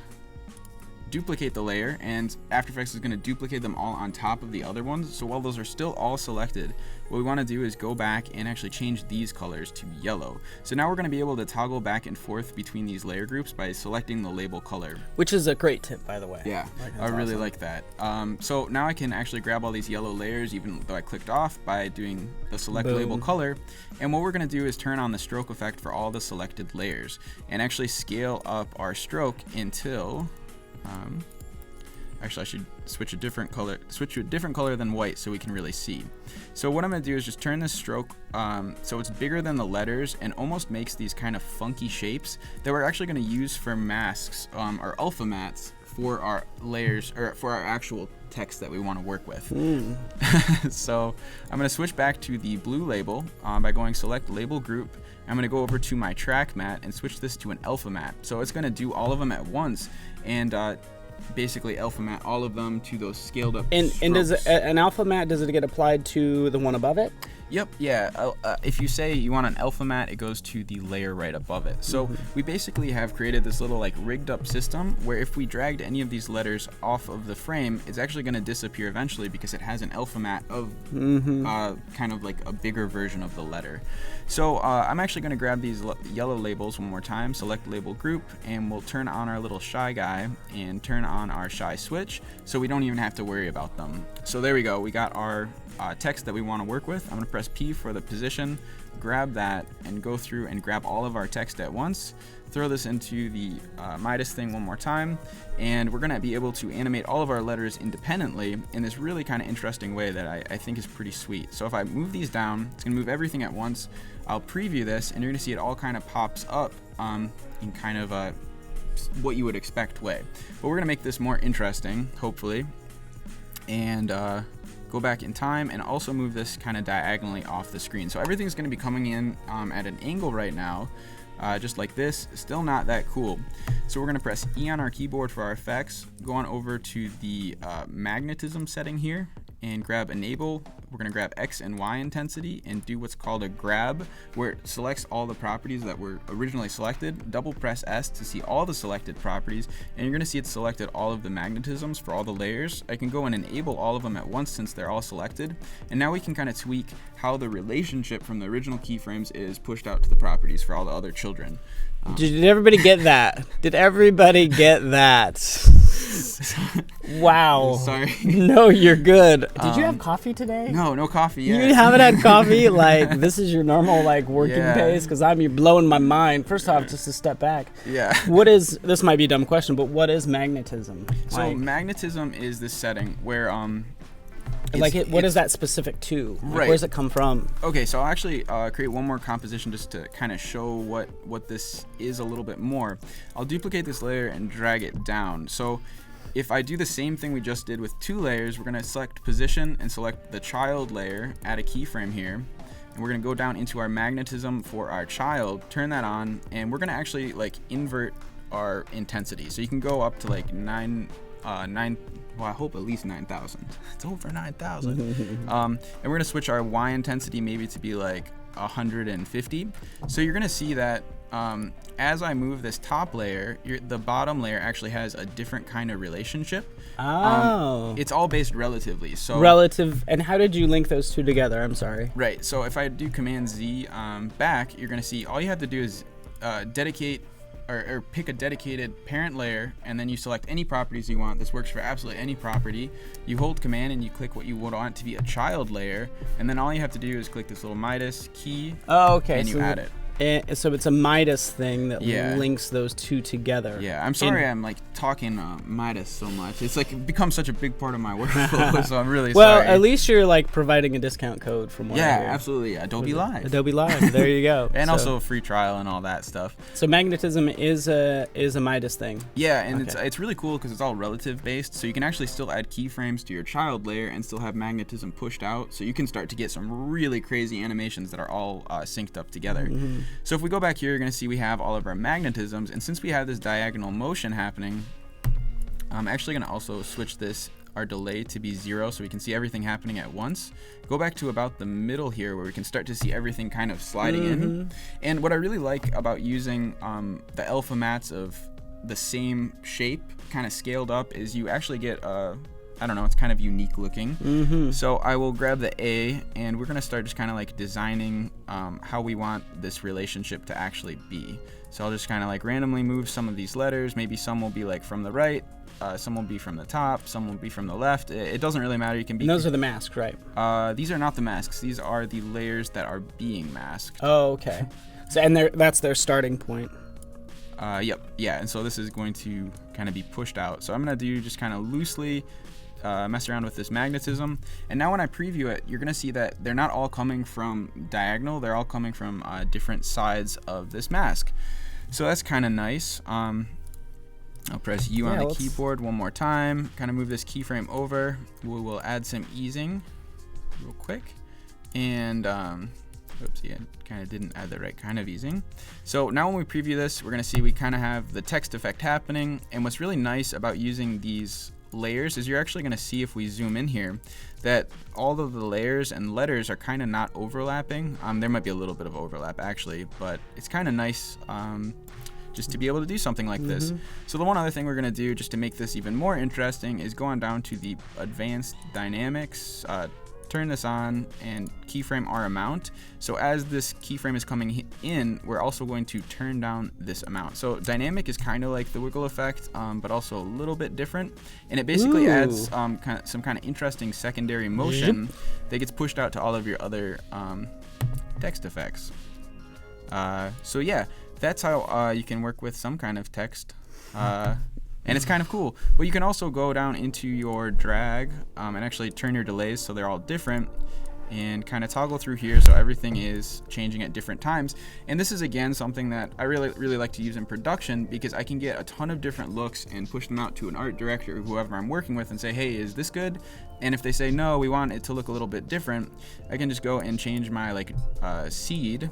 duplicate the layer, and After Effects is going to duplicate them all on top of the other ones. So while those are still all selected, what we want to do is go back and actually change these colors to yellow. So now we're going to be able to toggle back and forth between these layer groups by selecting the label color. Which is a great tip, by the way. Yeah, I really like that. So now I can actually grab all these yellow layers, even though I clicked off, by doing the select label color. And what we're going to do is turn on the stroke effect for all the selected layers and actually scale up our stroke until actually I should switch to a different color than white so we can really see. So what I'm going to do is just turn this stroke so it's bigger than the letters and almost makes these kind of funky shapes that we're actually going to use for masks or alpha mats for our layers, or for our actual text that we want to work with. So I'm going to switch back to the blue label by going select label group. I'm going to go over to my track mat and switch this to an alpha mat. So it's going to do all of them at once and basically alpha mat all of them to those scaled up strokes. And does an alpha mat, does it get applied to the one above it? Yep, yeah. If you say you want an alpha mat, it goes to the layer right above it. So we basically have created this little like rigged up system where if we dragged any of these letters off of the frame, it's actually going to disappear eventually because it has an alpha mat of kind of like a bigger version of the letter. So I'm actually going to grab these yellow labels one more time, select label group, and we'll turn on our little shy guy and turn on our shy switch so we don't even have to worry about them. So there we go. We got our text that we want to work with. I'm going to press P for the position, grab that, and go through and grab all of our text at once. Throw this into the Midas thing one more time, and we're going to be able to animate all of our letters independently in this really kind of interesting way that I think is pretty sweet. So if I move these down, it's going to move everything at once. I'll preview this, and you're going to see it all kind of pops up in kind of a what you would expect way. But we're going to make this more interesting, hopefully, and go back in time and also move this kind of diagonally off the screen. So everything's going to be coming in at an angle right now, just like this. Still not that cool. So we're going to press E on our keyboard for our effects, go on over to the magnetism setting here and grab enable. We're going to grab X and Y intensity and do what's called a grab, where it selects all the properties that were originally selected. Double press S to see all the selected properties, and you're going to see it selected all of the magnetisms for all the layers. I can go and enable all of them at once since they're all selected, and now we can kind of tweak how the relationship from the original keyframes is pushed out to the properties for all the other children. Did everybody get that? Did everybody get that? Wow. Sorry. No, you're good. Did you have coffee today? No coffee yet. You haven't had coffee? Like, this is your normal, like, working pace? Because you're blowing my mind. First off, just to step back. Yeah. This might be a dumb question, but what is magnetism? So magnetism is this setting where what is that specific to? Like, right. Where does it come from? Okay, so I'll actually create one more composition just to kind of show what this is a little bit more. I'll duplicate this layer and drag it down. So if I do the same thing we just did with two layers, we're going to select position and select the child layer, add a keyframe here, and we're going to go down into our magnetism for our child, turn that on, and we're going to actually like invert our intensity. So you can go up to like 9, well, I hope at least 9,000. It's over 9,000. And we're going to switch our Y intensity maybe to be like 150. So you're going to see that as I move this top layer, the bottom layer actually has a different kind of relationship. Oh. It's all based relatively. So relative, and how did you link those two together? I'm sorry. Right. So if I do Command Z back, you're going to see all you have to do is dedicate or pick a dedicated parent layer, and then you select any properties you want. This works for absolutely any property. You hold Command and you click what you would want to be a child layer, and then all you have to do is click this little Midas key, and you add it. So it's a Midas thing that Yeah. links those two together. Yeah, I'm sorry I'm like talking Midas so much. It's like become such a big part of my workflow, so I'm really Well, sorry. at least you're like providing a discount code from what I Yeah, hear. absolutely. Adobe Live. Adobe Live. There you go. And So- also a free trial and all that stuff. So magnetism is a Midas thing. Yeah, and Okay. it's really cool because it's all relative based, so you can actually still add keyframes to your child layer and still have magnetism pushed out, so you can start to get some really crazy animations that are all synced up together. Mm-hmm. So if we go back here, you're going to see we have all of our magnetisms, and since we have this diagonal motion happening, I'm actually going to also switch our delay to be 0 so we can see everything happening at once. Go back to about the middle here where we can start to see everything kind of sliding in. And what I really like about using the alpha mats of the same shape kind of scaled up is you actually get I don't know, it's kind of unique looking. So I will grab the A, and we're gonna start just kind of like designing how we want this relationship to actually be. So I'll just kind of like randomly move some of these letters. Maybe some will be like from the right, some will be from the top, some will be from the left. It doesn't really matter. You can be. And those are the masks, right? These are not the masks. These are the layers that are being masked. Oh, okay. So and that's their starting point. Yep. Yeah. And so this is going to kind of be pushed out. So I'm gonna do just kind of loosely mess around with this magnetism, and now when I preview it, you're gonna see that they're not all coming from diagonal, they're all coming from different sides of this mask. So that's kind of nice. I'll press U on the keyboard one more time, kind of move this keyframe over. We will add some easing real quick, and oopsie, I kind of didn't add the right kind of easing. So now when we preview this, we're gonna see we kind of have the text effect happening, and what's really nice about using these layers is you're actually going to see if we zoom in here that all of the layers and letters are kind of not overlapping. There might be a little bit of overlap actually, but it's kind of nice just to be able to do something like this. So the one other thing we're going to do just to make this even more interesting is go on down to the advanced dynamics, turn this on, and keyframe our amount. So as this keyframe is coming in, we're also going to turn down this amount. So dynamic is kind of like the wiggle effect, but also a little bit different, and it basically adds some kind of interesting secondary motion that gets pushed out to all of your other text effects. So yeah, that's how you can work with some kind of text. And it's kind of cool. But you can also go down into your drag and actually turn your delays so they're all different, and kind of toggle through here so everything is changing at different times. And this is again something that I really like to use in production, because I can get a ton of different looks and push them out to an art director or whoever I'm working with and say, hey, is this good? And if they say no, we want it to look a little bit different, I can just go and change my like seed.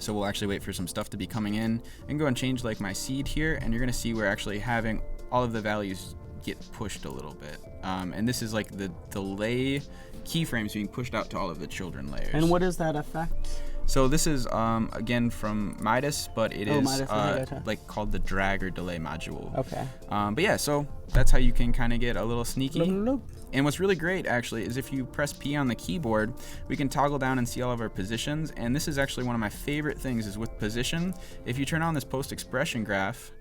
So we'll actually wait for some stuff to be coming in and go and change like my seed here, and you're gonna see we're actually having all of the values get pushed a little bit. And this is like the delay keyframes being pushed out to all of the children layers. And what is that effect? So this is again from Midas, but it is Midas, like called the drag or delay module. Okay. But yeah, so that's how you can kind of get a little sneaky. Nope. And what's really great actually is if you press P on the keyboard, we can toggle down and see all of our positions. And this is actually one of my favorite things is with position. If you turn on this post expression graph,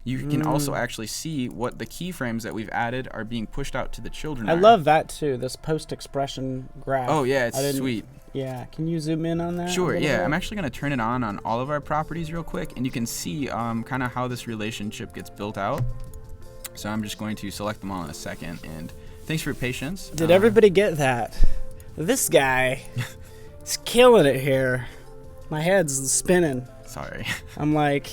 you can also actually see what the keyframes that we've added are being pushed out to the children. I love that too, this post expression graph. Oh yeah, it's sweet. Yeah, can you zoom in on that? Sure, yeah. I'm actually going to turn it on all of our properties real quick, and you can see kind of how this relationship gets built out. So I'm just going to select them all in a second, and thanks for your patience. Did everybody get that? This guy is killing it here. My head's spinning. Sorry. I'm like,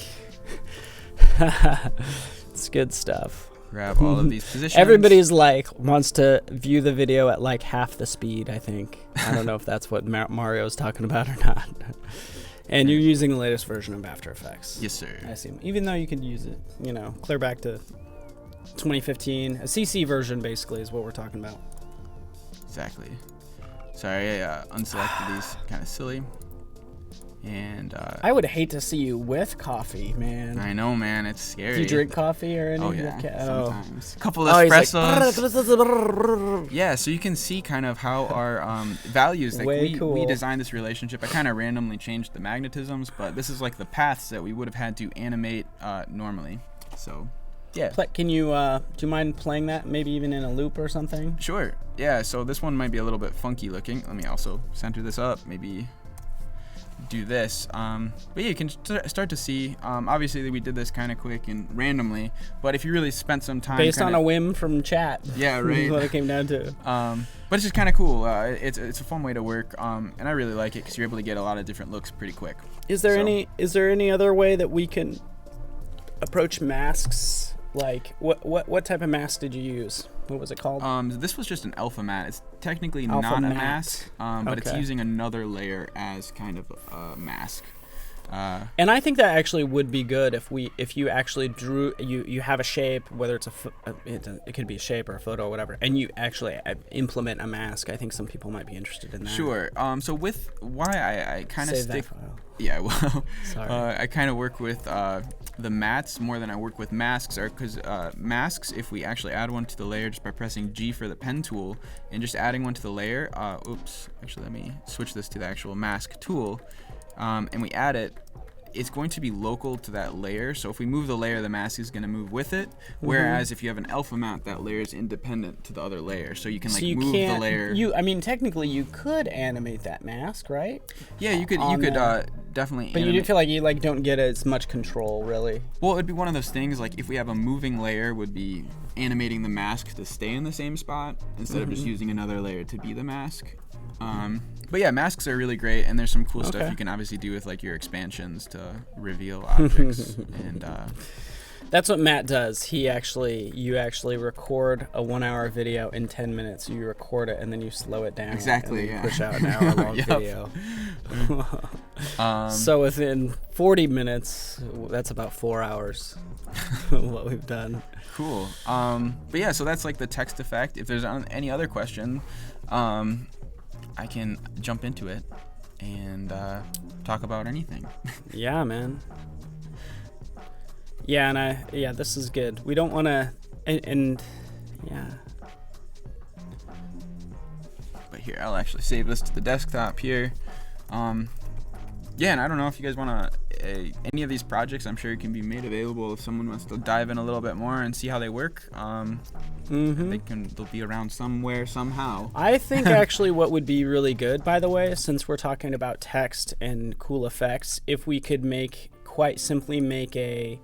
it's good stuff. Grab all of these positions. Everybody's like wants to view the video at like half the speed, I think. I don't know if that's what Mario's talking about or not. And you're using the latest version of After Effects. Yes, sir. I see. Even though you could use it, clear back to 2015. A CC version basically is what we're talking about. Exactly. Sorry, I unselected these. Kind of silly. And I would hate to see you with coffee, man. I know, man. It's scary. Do you drink coffee or anything? Oh, yeah. Sometimes. A couple he's espressos. like, yeah, so you can see kind of how our values, like we designed this relationship. I kind of randomly changed the magnetisms, but this is like the paths that we would have had to animate normally. So, yeah. Can you, do you mind playing that maybe even in a loop or something? Sure. Yeah, so this one might be a little bit funky looking. Let me also center this up, maybe do this. But yeah, you can start to see, obviously we did this kind of quick and randomly, but if you really spent some time based on a whim from chat. Yeah, right. Is what it came down to. But it's just kind of cool. It's a fun way to work, and I really like it because you're able to get a lot of different looks pretty quick. Is there any other way that we can approach masks? Like what type of mask did you use? What was it called? This was just an alpha matte. It's technically alpha not matte. a mask, but it's Okay. using another layer as kind of a mask. And I think that actually would be good if you actually drew you have a shape, whether it's it could be a shape or a photo or whatever, and you actually implement a mask. I think some people might be interested in that. Sure. So with why I kind of Save stick. that file. Yeah, well, Sorry. I kind of work with the mattes more than I work with masks, because masks, if we actually add one to the layer just by pressing G for the pen tool and just adding one to the layer, actually let me switch this to the actual mask tool, and we add it, it's going to be local to that layer. So if we move the layer, the mask is going to move with it. Whereas if you have an alpha matte, that layer is independent to the other layer. So you can move the layer. I mean, technically, you could animate that mask, right? Yeah, you could definitely. But you do feel like you don't get as much control, really. Well, it'd be one of those things like if we have a moving layer, would be animating the mask to stay in the same spot instead of just using another layer to be the mask. But yeah, masks are really great, and there's some cool stuff you can obviously do with like your expansions to reveal objects. And that's what Matt does. You actually record a 1-hour video in 10 minutes. You record it and then you slow it down. Exactly. And push out an hour-long Yep. video. So within 40 minutes, that's about 4 hours. What we've done. Cool. But yeah, so that's like the text effect. If there's any other question, I can jump into it and talk about anything. Yeah, man. Yeah, this is good. We don't want to, and yeah. But here, I'll actually save this to the desktop here. Yeah, and I don't know if you guys want to, any of these projects, I'm sure it can be made available if someone wants to dive in a little bit more and see how they work. They'll be around somewhere, somehow. I think actually what would be really good, by the way, since we're talking about text and cool effects, if we could quite simply make a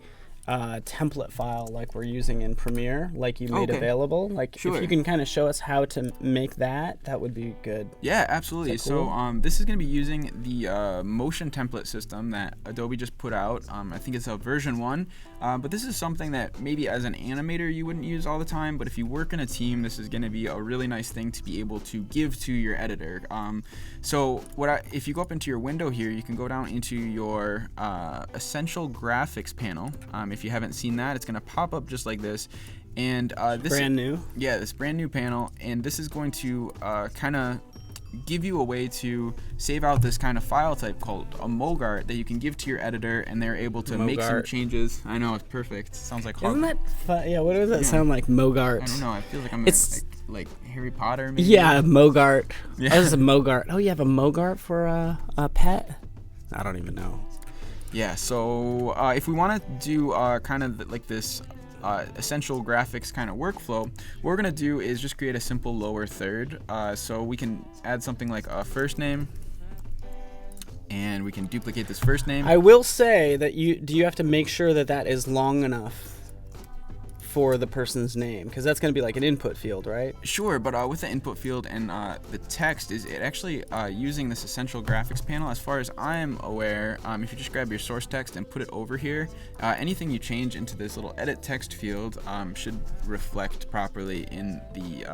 template file like we're using in Premiere, like you made available. Like Sure. if you can kind of show us how to make that would be good. Yeah, absolutely. Is that cool? So this is going to be using the motion template system that Adobe just put out. I think it's a version 1. But this is something that maybe as an animator you wouldn't use all the time, but if you work in a team, this is going to be a really nice thing to be able to give to your editor. So if you go up into your window here, you can go down into your Essential Graphics panel. If you haven't seen that, it's going to pop up just like this. And this brand new. Yeah, this brand new panel, and this is going to kind of give you a way to save out this kind of file type called a Mogart that you can give to your editor, and they're able to make some changes. I know, it's perfect. It sounds like Isn't that fun? Yeah, what does that sound like? Mogart. I don't know. I feel like I'm like Harry Potter, maybe. Yeah, Mogart. Yeah. Oh, this is a Mogart. Oh, you have a Mogart for a pet? I don't even know. Yeah, so if we want to do kind of like this essential graphics kind of workflow, what we're going to do is just create a simple lower third. So we can add something like a first name, and we can duplicate this first name. I will say that you have to make sure that is long enough for the person's name, because that's going to be like an input field, right? Sure, but with the input field and the text, is it actually using this essential graphics panel? As far as I'm aware, if you just grab your source text and put it over here, anything you change into this little edit text field should reflect properly in the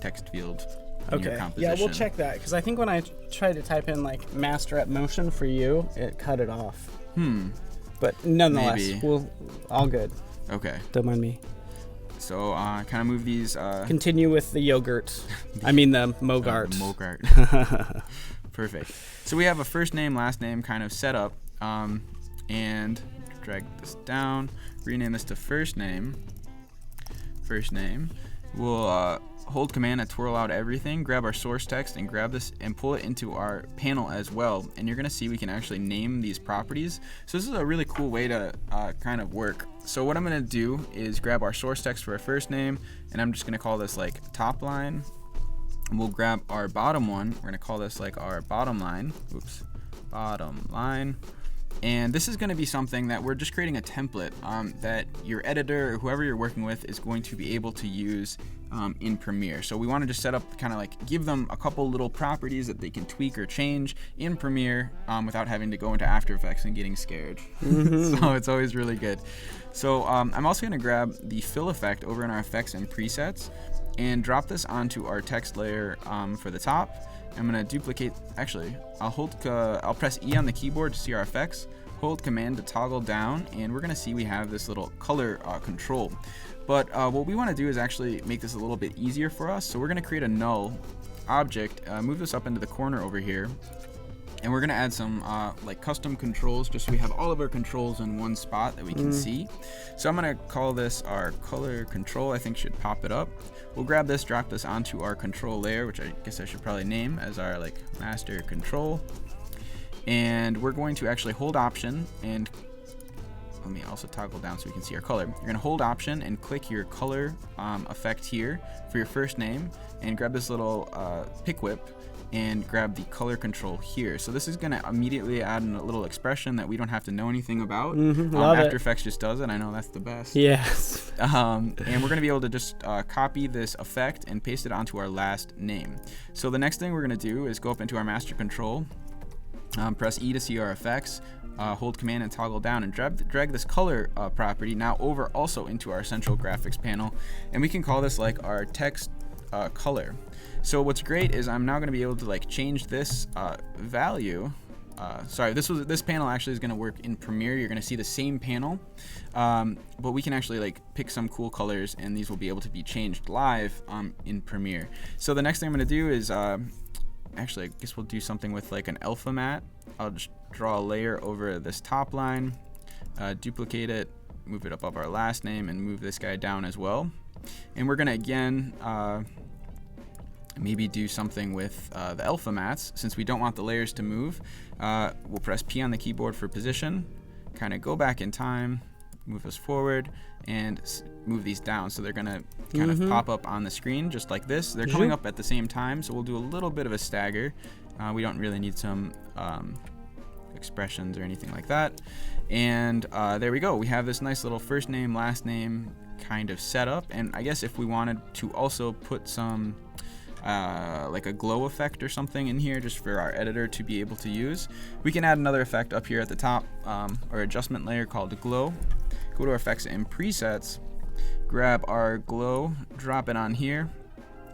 text field. In your composition. Yeah, we'll check that, because I think when I tried to type in like master at motion for you, it cut it off. But nonetheless, all good. Okay. Don't mind me. So kind of move these. Continue with the yogurt. I mean the Mogart. Mogart. Perfect. So we have a first name, last name kind of set up, and drag this down. Rename this to first name. First name. We'll hold command to twirl out everything, grab our source text, and grab this and pull it into our panel as well. And you're gonna see we can actually name these properties. So this is a really cool way to kind of work. So what I'm gonna do is grab our source text for our first name, and I'm just gonna call this like top line. And we'll grab our bottom one. We're gonna call this like our bottom line. bottom line. And this is going to be something that we're just creating a template that your editor or whoever you're working with is going to be able to use in Premiere. So we want to just set up, kind of like give them a couple little properties that they can tweak or change in Premiere without having to go into After Effects and getting scared. So it's always really good. So I'm also going to grab the fill effect over in our effects and presets and drop this onto our text layer for the top. I'm going to duplicate, actually, I'll press E on the keyboard to see our effects, hold Command to toggle down, and we're going to see we have this little color control. But what we want to do is actually make this a little bit easier for us. So we're going to create a null object, move this up into the corner over here, and we're going to add some like custom controls just so we have all of our controls in one spot that we can see. So I'm going to call this our color control. I think should pop it up. We'll grab this, drop this onto our control layer, which I guess I should probably name as our like master control. And we're going to actually hold Option and let me also toggle down so we can see our color. You're going to hold Option and click your color effect here for your first name and grab this little pick whip and grab the color control here. So this is going to immediately add a little expression that we don't have to know anything about. After Effects just does it. I know that's the best. Yes. And we're going to be able to just copy this effect and paste it onto our last name. So the next thing we're going to do is go up into our master control, press E to see our effects, hold Command and toggle down and drag this color property now over also into our Essential Graphics panel, and we can call this like our text color. So what's great is I'm now going to be able to like change this value. Sorry, this panel actually is going to work in Premiere. You're going to see the same panel, but we can actually like pick some cool colors, and these will be able to be changed live in Premiere. So the next thing I'm going to do is actually, I guess we'll do something with like an alpha matte. I'll just draw a layer over this top line, duplicate it, move it above our last name, and move this guy down as well. And we're going to again maybe do something with the alpha mattes. Since we don't want the layers to move, we'll press P on the keyboard for position, kind of go back in time, move us forward, and move these down. So they're going to kind of pop up on the screen just like this. They're coming up at the same time, so we'll do a little bit of a stagger. We don't really need some expressions or anything like that. And there we go. We have this nice little first name, last name kind of setup. And I guess if we wanted to also put some like a glow effect or something in here just for our editor to be able to use, we can add another effect up here at the top, or adjustment layer called glow. Go to our effects and presets, grab our glow, drop it on here,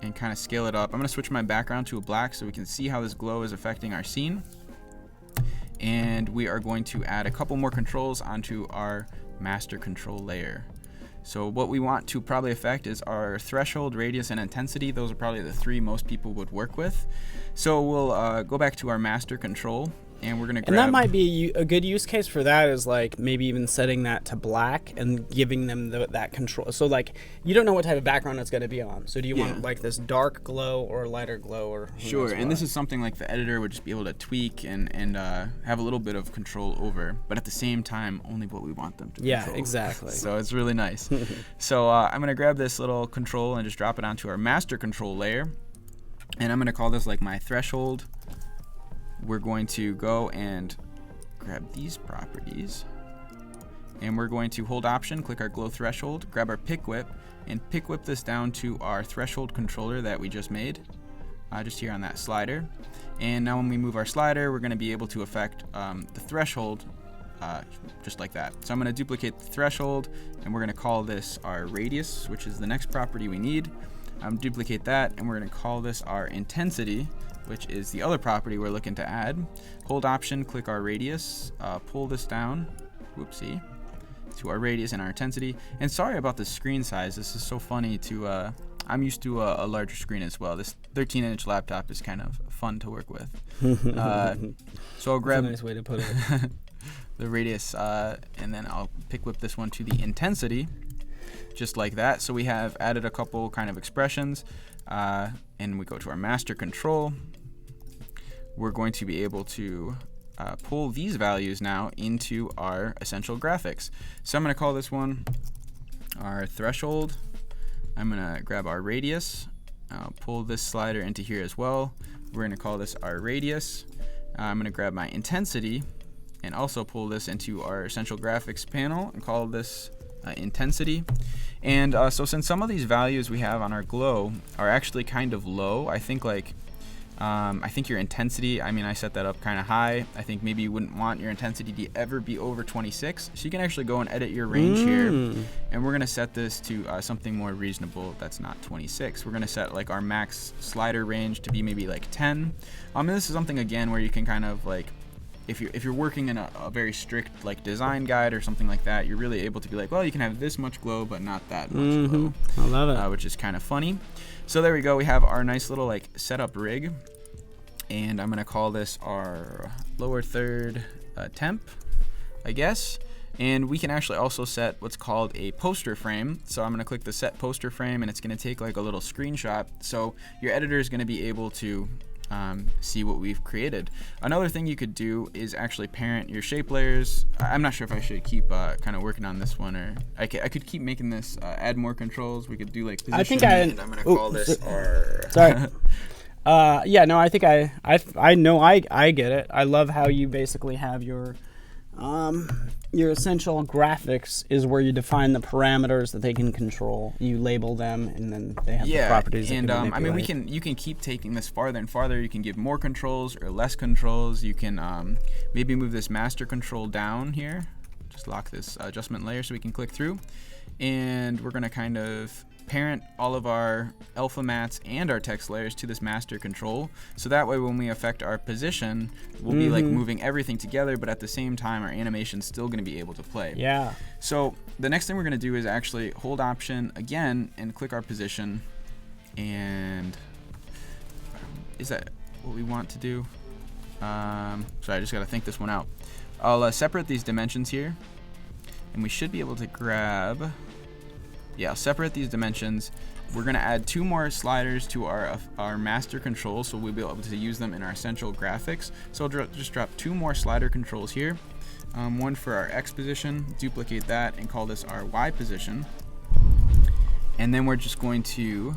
and kind of scale it up. I'm going to switch my background to a black so we can see how this glow is affecting our scene. And we are going to add a couple more controls onto our master control layer. So what we want to probably affect is our threshold, radius, and intensity. Those are probably the three most people would work with. So we'll go back to our master control, and we're going to grab... And that might be a good use case for that is like maybe even setting that to black and giving them that control. So like you don't know what type of background it's going to be on. So do you want like this dark glow or lighter glow or... Sure, and this is something like the editor would just be able to tweak and have a little bit of control over, but at the same time, only what we want them to control. Yeah, exactly. So it's really nice. So I'm going to grab this little control and just drop it onto our master control layer. And I'm going to call this like my threshold. We're going to go and grab these properties. And we're going to hold Option, click our glow threshold, grab our pick whip, and pick whip this down to our threshold controller that we just made, just here on that slider. And now when we move our slider, we're going to be able to affect the threshold just like that. So I'm going to duplicate the threshold, and we're going to call this our radius, which is the next property we need. Duplicate that, and we're going to call this our intensity, which is the other property we're looking to add. Hold Option, click our radius, pull this down, whoopsie, to our radius and our intensity. And sorry about the screen size. This is so funny to, I'm used to a larger screen as well. This 13-inch laptop is kind of fun to work with. So I'll grab... That's a nice way to put it. the radius, and then I'll pick whip this one to the intensity, just like that. So we have added a couple kind of expressions, and we go to our master control. We're going to be able to pull these values now into our essential graphics. So I'm going to call this one our threshold. I'm going to grab our radius, pull this slider into here as well. We're going to call this our radius. I'm going to grab my intensity and also pull this into our essential graphics panel and call this intensity. And so since some of these values we have on our glow are actually kind of low, I think your intensity, I set that up kind of high. I think maybe you wouldn't want your intensity to ever be over 26. So you can actually go and edit your range here. And we're going to set this to something more reasonable that's not 26. We're going to set like our max slider range to be maybe like 10. And this is something, again, where you can kind of like, if you're working in a very strict like design guide or something like that, you're really able to be like, well, you can have this much glow, but not that much glow. I love it. Which is kind of funny. So there we go. We have our nice little like setup rig. And I'm going to call this our lower third temp, I guess. And we can actually also set what's called a poster frame. So I'm going to click the set poster frame, and it's going to take like a little screenshot. So your editor is going to be able to see what we've created. Another thing you could do is actually parent your shape layers. I'm not sure if I should keep kind of working on this one, or I could keep making this add more controls. We could do like position. And I'm going to call this our... Sorry. Yeah, no, I think I know I get it. I love how you basically have your essential graphics is where you define the parameters that they can control. You label them, and then they have the properties. And you can keep taking this farther and farther. You can give more controls or less controls. You can maybe move this master control down here. Just lock this adjustment layer so we can click through, and we're gonna kind of parent all of our alpha mats and our text layers to this master control, so that way when we affect our position, we'll be like moving everything together, but at the same time our animation's still going to be able to play. Yeah. So the next thing we're going to do is actually hold Option again and click our position. And is that what we want to do? Sorry, I just got to think this one out. I'll separate these dimensions here, and we should be able to grab... Yeah, I'll separate these dimensions. We're going to add 2 more sliders to our master control, so we'll be able to use them in our essential graphics. So I'll just drop 2 more slider controls here. One for our X position, duplicate that, and call this our Y position. And then we're just going to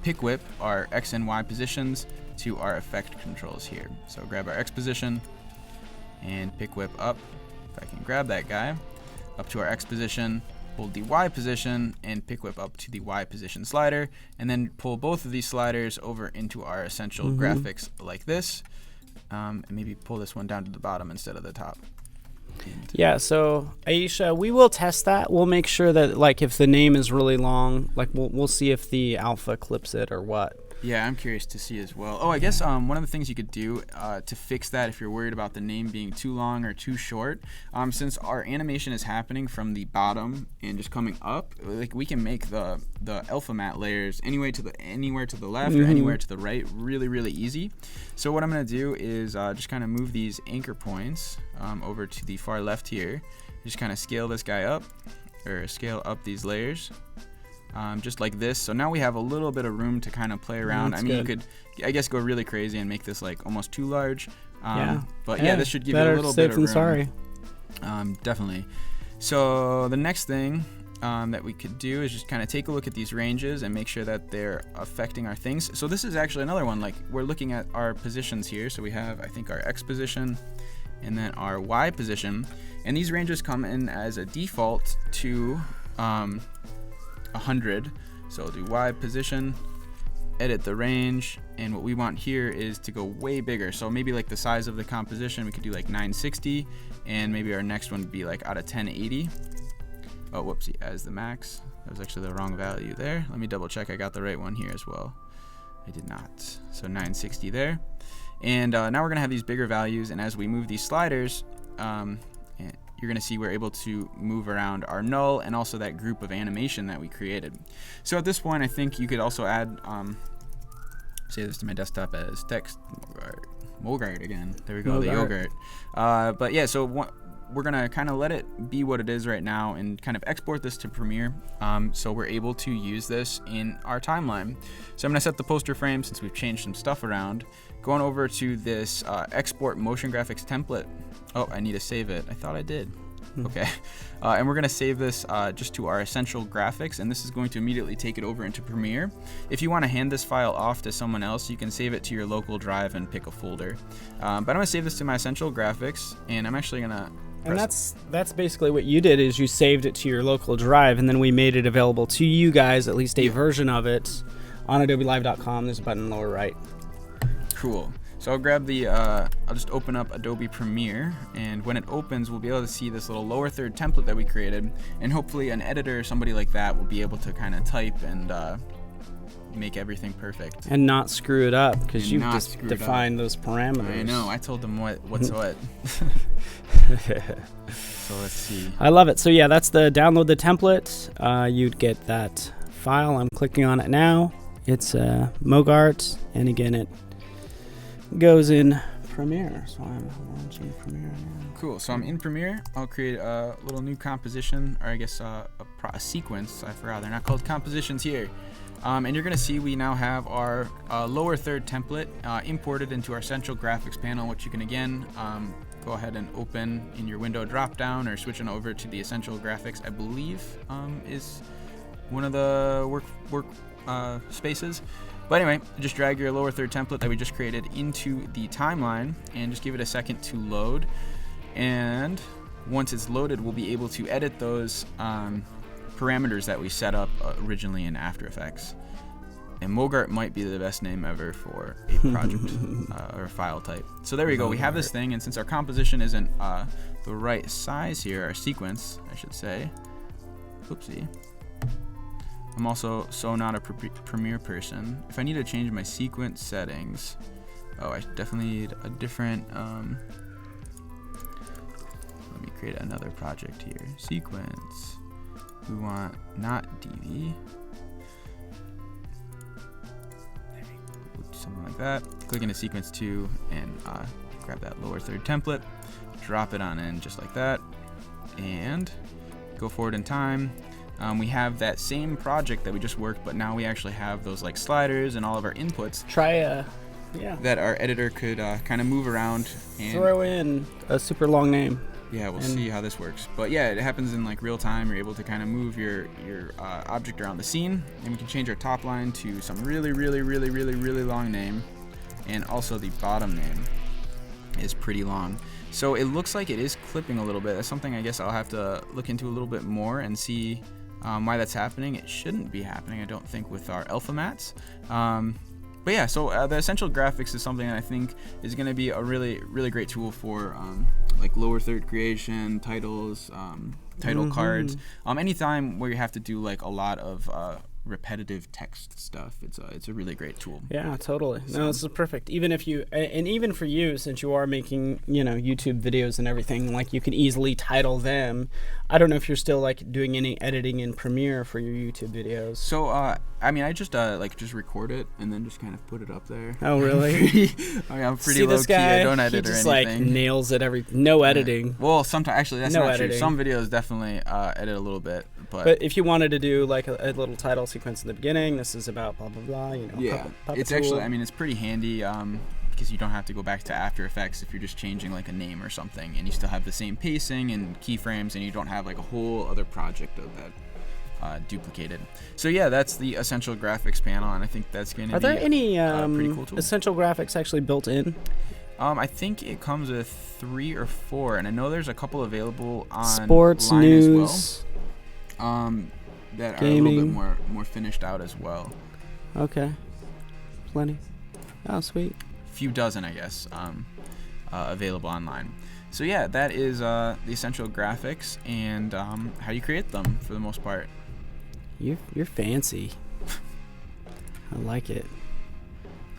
pick whip our X and Y positions to our effect controls here. So grab our X position and pick whip up, if I can grab that guy, up to our X position. Hold the Y position and pick whip up to the Y position slider, and then pull both of these sliders over into our essential graphics like this, and maybe pull this one down to the bottom instead of the top. Yeah, so Aisha, we will test that. We'll make sure that like if the name is really long, like we'll see if the alpha clips it or what. Yeah, I'm curious to see as well. Oh, I guess one of the things you could do to fix that, if you're worried about the name being too long or too short, since our animation is happening from the bottom and just coming up, like we can make the alpha matte layers anywhere to the left or anywhere to the right really, really easy. So what I'm going to do is just kind of move these anchor points over to the far left here. Just kind of scale this guy up, or scale up these layers. Just like this. So now we have a little bit of room to kind of play around. You could, I guess, go really crazy and make this like almost too large. But yeah, this should give you a little bit of room. Sorry. Definitely. So the next thing that we could do is just kind of take a look at these ranges and make sure that they're affecting our things. So this is actually another one. Like we're looking at our positions here. So we have, I think, our X position and then our Y position. And these ranges come in as a default to 100. So I'll do Y position, edit the range, and what we want here is to go way bigger. So maybe like the size of the composition, we could do like 960, and maybe our next one would be like out of 1080. Oh, whoopsie, as the max. That was actually the wrong value there. Let me double check I got the right one here as well. I did not. So 960 there. And now we're gonna have these bigger values, and as we move these sliders, you're going to see we're able to move around our null and also that group of animation that we created. So at this point, I think you could also add, say this to my desktop as text, Mogart again. There we go, the yogurt. But yeah, so we're going to kind of let it be what it is right now and kind of export this to Premiere, so we're able to use this in our timeline. So I'm going to set the poster frame since we've changed some stuff around. Going over to this export motion graphics template. Oh, I need to save it. I thought I did. Okay. And we're going to save this just to our essential graphics, and this is going to immediately take it over into Premiere. If you want to hand this file off to someone else, you can save it to your local drive and pick a folder. But I'm going to save this to my essential graphics, and I'm actually going to... And that's basically what you did, is you saved it to your local drive, and then we made it available to you guys, at least a version of it, on adobelive.com. There's a button lower right. Cool. So I'll grab I'll just open up Adobe Premiere, and when it opens, we'll be able to see this little lower third template that we created, and hopefully an editor or somebody like that will be able to kind of type and make everything perfect. And not screw it up, because you've just defined those parameters. I know, I told them what's what. So let's see. I love it. So yeah, that's the download the template. You'd get that file. I'm clicking on it now. It's Mogart, and again, it goes in Premiere. So I'm launching Premiere now. Cool. So I'm in Premiere. I'll create a little new composition, or I guess a sequence. I forgot. They're not called compositions here. And you're going to see we now have our lower third template imported into our central graphics panel, which you can again go ahead and open in your window drop down, or switching over to the essential graphics, I believe is one of the work spaces. But anyway, just drag your lower third template that we just created into the timeline and just give it a second to load. And once it's loaded, we'll be able to edit those parameters that we set up originally in After Effects. And Mogart might be the best name ever for a project or file type. So there we go. We have this thing, and since our composition isn't the right size here, our sequence, I should say. Oopsie. I'm also so not a Premiere person. If I need to change my sequence settings, I definitely need a different. Let me create another project here. Sequence. We want not DV. Something like that. Click into sequence 2 and grab that lower third template. Drop it on in just like that, and go forward in time. We have that same project that we just worked, but now we actually have those like sliders and all of our inputs. That our editor could kind of move around and throw in a super long name. Yeah, we'll see how this works. But yeah, it happens in like real time. You're able to kind of move your object around the scene, and we can change our top line to some really long name, and also the bottom name is pretty long. So it looks like it is clipping a little bit. That's something I guess I'll have to look into a little bit more and see why that's happening. It shouldn't be happening, I don't think, with our alpha mats. But yeah, so the essential graphics is something that I think is going to be a really great tool for like lower third creation, titles, title cards, anytime where you have to do like a lot of repetitive text stuff. It's a really great tool. Yeah, totally. No, this is perfect. Even if you, and even for you, since you are making, YouTube videos and everything, like you can easily title them. I don't know if you're still like doing any editing in Premiere for your YouTube videos. So, I mean, I just just record it and then just kind of put it up there. Oh, really? I'm pretty low key. I don't edit or anything. He just like nails it no editing. Yeah. Well, sometimes actually that's not true. Some videos definitely edit a little bit. But if you wanted to do like a little title sequence in the beginning, this is about blah blah blah. Yeah, it's actually. I mean, it's pretty handy because you don't have to go back to After Effects if you're just changing like a name or something, and you still have the same pacing and keyframes, and you don't have like a whole other project of that duplicated. So yeah, that's the essential graphics panel, and I think that's going to be. Are there any pretty cool tool. essential graphics actually built in? I think it comes with 3 or 4, and I know there's a couple available on sports news as well. That gaming. Are a little bit more finished out as well. Okay, plenty. Oh, sweet. Few dozen, I guess, available online. So yeah, that is the essential graphics and how you create them for the most part. You're fancy. I like it.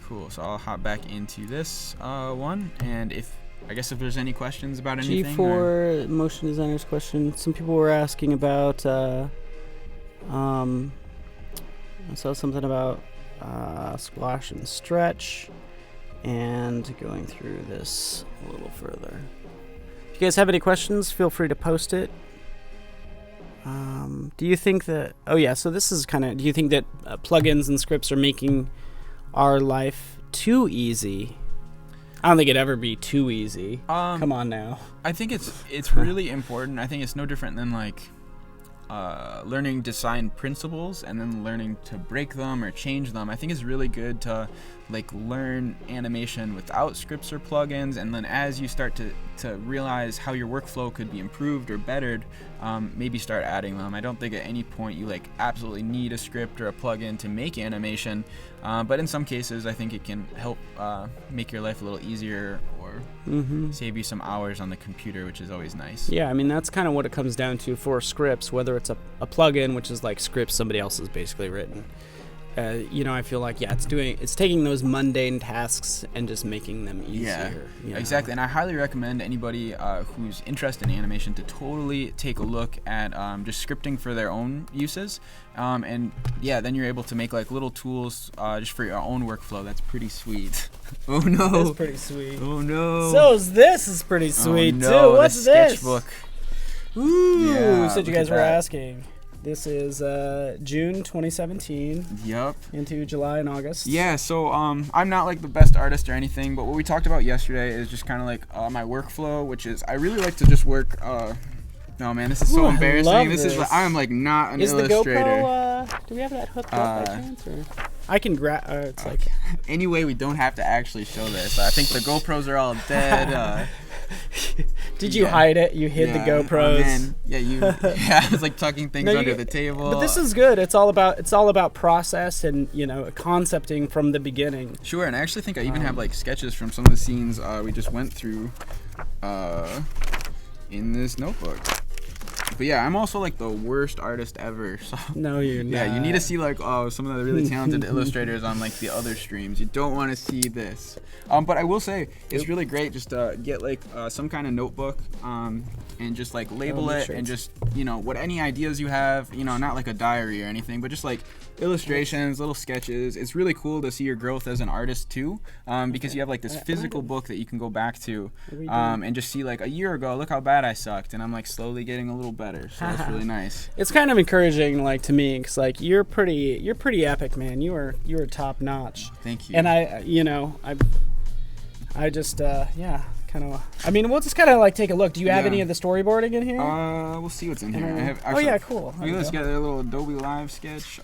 Cool. So I'll hop back into this one, and if there's any questions about anything. G4 motion designers question. Some people were asking about. I saw something about squash and stretch, and going through this a little further. If you guys have any questions, feel free to post it. Do you think that? Oh yeah. So this is kind of. Do you think that plugins and scripts are making our life too easy? I don't think it'd ever be too easy. Come on now. I think it's really important. I think it's no different than like learning design principles and then learning to break them or change them. I think it's really good to like learn animation without scripts or plugins, and then as you start to realize how your workflow could be improved or bettered, maybe start adding them. I don't think at any point you like absolutely need a script or a plugin to make animation, but in some cases I think it can help make your life a little easier or save you some hours on the computer, which is always nice. Yeah, I mean, that's kind of what it comes down to for scripts, whether it's a plugin, which is like scripts somebody else has basically written. I feel like, it's taking those mundane tasks and just making them easier. Yeah, exactly. And I highly recommend anybody who's interested in animation to totally take a look at just scripting for their own uses. Then you're able to make like little tools just for your own workflow. That's pretty sweet. Oh no. That's pretty sweet. Oh no. So this is pretty sweet too. What's this? Sketchbook. Ooh, Yeah, said you guys were asking. This is June 2017. Yep. Into July and August. Yeah, so I'm not like the best artist or anything, but what we talked about yesterday is just kind of like my workflow, which is I really like to just work. No man, this is so embarrassing. This is I'm like not an illustrator. The GoPro? Do we have that hooked up by chance? Or? I can grab. It's like. Anyway, we don't have to actually show this. I think the GoPros are all dead. Did you hide it? You hid the GoPros. Oh, man. Yeah, I was like tucking things under the table. But this is good. It's all about process and concepting from the beginning. Sure, and I actually think I even have like sketches from some of the scenes we just went through in this notebook. But yeah, I'm also like the worst artist ever. So no, you're not. Yeah, you need to see like some of the really talented illustrators on like the other streams. You don't want to see this. But I will say it's really great just to get like some kind of notebook and just like label it and just what any ideas you have. Not like a diary or anything, but just like illustrations, little sketches. It's really cool to see your growth as an artist too, because you have like this physical book that you can go back to and just see like a year ago, look how bad I sucked, and I'm like slowly getting a little better. So that's really nice. It's kind of encouraging, like to me, because like you're pretty epic, man. You are top notch. Thank you. And I just kind of. I mean, we'll just kind of like take a look. Do you have any of the storyboarding in here? We'll see what's in here. Cool. Let's get a little Adobe Live sketch.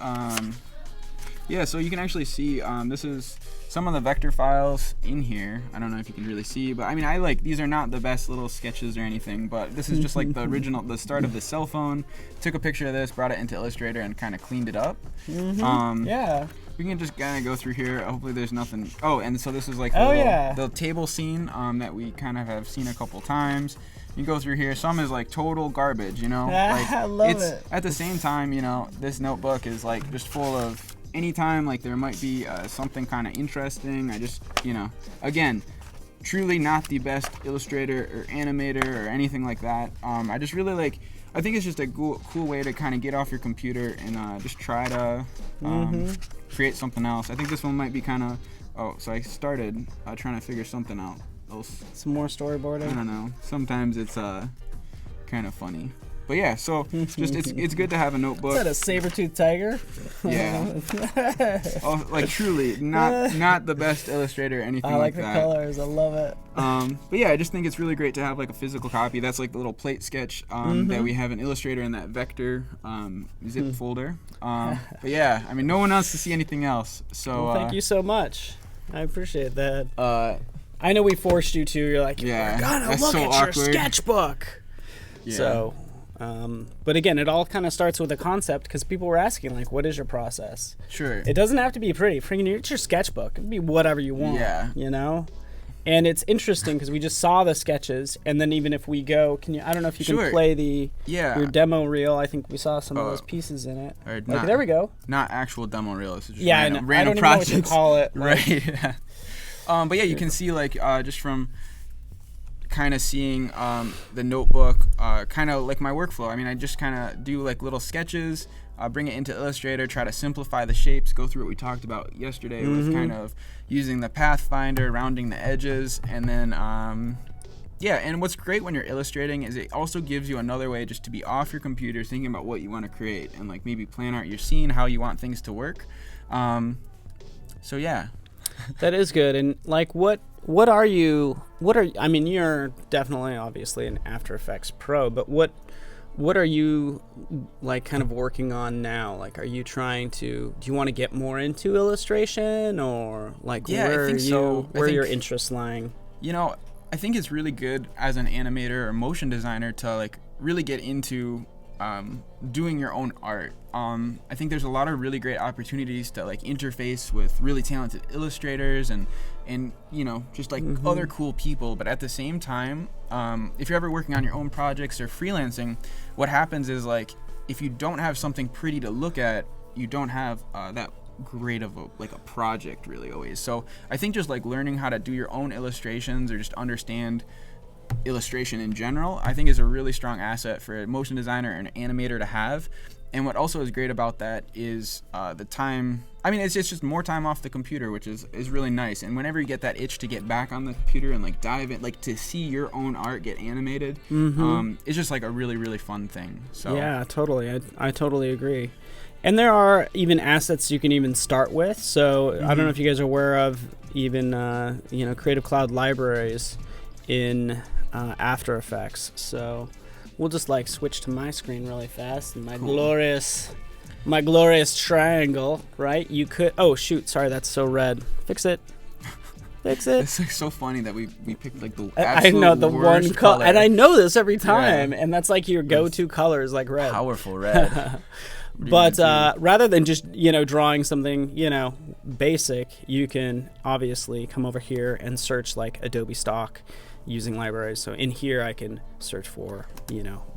So you can actually see this is some of the vector files in here. I don't know if you can really see, but I mean, these are not the best little sketches or anything, but this is just like the original, the start of the cell phone. Took a picture of this, brought it into Illustrator, and kind of cleaned it up. We can just kind of go through here. Hopefully there's nothing. Oh, and so this is like the table scene that we kind of have seen a couple times. You go through here. Some is like total garbage, Like, I love it. At the same time, this notebook is like just full of anytime like there might be something kind of interesting. I just, again, truly not the best illustrator or animator or anything like that. I just really I think it's just a cool way to kind of get off your computer and just try to create something else. I think this one might be kind of, so I started trying to figure something out else. Some more storyboarding? I don't know. Sometimes it's kind of funny. But yeah, so just it's good to have a notebook. Is that a saber-toothed tiger? Yeah. Like truly, not the best illustrator or anything like that. I like the colors. I love it. But yeah, I just think it's really great to have like a physical copy. That's like the little plate sketch that we have in Illustrator in that vector zip folder. But yeah, I mean, no one wants to see anything else. So thank you so much. I appreciate that. I know we forced you to. You're like, we're gonna look at your sketchbook. Yeah. So. But again, it all kind of starts with a concept because people were asking, like, what is your process? Sure. It doesn't have to be pretty. It's your sketchbook. It can be whatever you want. Yeah. And it's interesting because we just saw the sketches, and then even if we go, I don't know if you can play your demo reel. I think we saw some of those pieces in it. There we go. Not actual demo reel. This is just random I don't even know what you call it. Right. Yeah. But yeah, you can see just from kind of seeing the notebook, kind of like my workflow. I mean, I just kind of do like little sketches, bring it into Illustrator, try to simplify the shapes, go through what we talked about yesterday with kind of using the pathfinder, rounding the edges, and then and what's great when you're illustrating is it also gives you another way just to be off your computer thinking about what you want to create and like maybe plan out your scene, how you want things to work. So yeah. That is good. And like, I mean, you're definitely obviously an After Effects pro, but what are you like kind of working on now? Like, are you do you want to get more into illustration, or like where are your interests lying? You know, I think it's really good as an animator or motion designer to like really get into doing your own art. I think there's a lot of really great opportunities to like interface with really talented illustrators and you know, just like other cool people. But at the same time, if you're ever working on your own projects or freelancing, what happens is like if you don't have something pretty to look at, you don't have that great of a project really always. So I think just like learning how to do your own illustrations or just understand illustration in general, I think is a really strong asset for a motion designer and an animator to have. And what also is great about that is the time. I mean, it's just more time off the computer, which is really nice. And whenever you get that itch to get back on the computer and like dive in, like to see your own art get animated, it's just like a really, really fun thing. So yeah, totally. I totally agree. And there are even assets you can even start with. So I don't know if you guys are aware of even Creative Cloud libraries in After Effects. So we'll just like switch to my screen really fast and my glorious triangle, right? You could, oh shoot, sorry, that's so red. Fix it. It's like so funny that we picked like the I know the one color, and I know this every time, yeah. And that's like your go-to colors, like red. Powerful red. But rather than just drawing something basic, you can obviously come over here and search like Adobe stock using libraries. So in here I can search for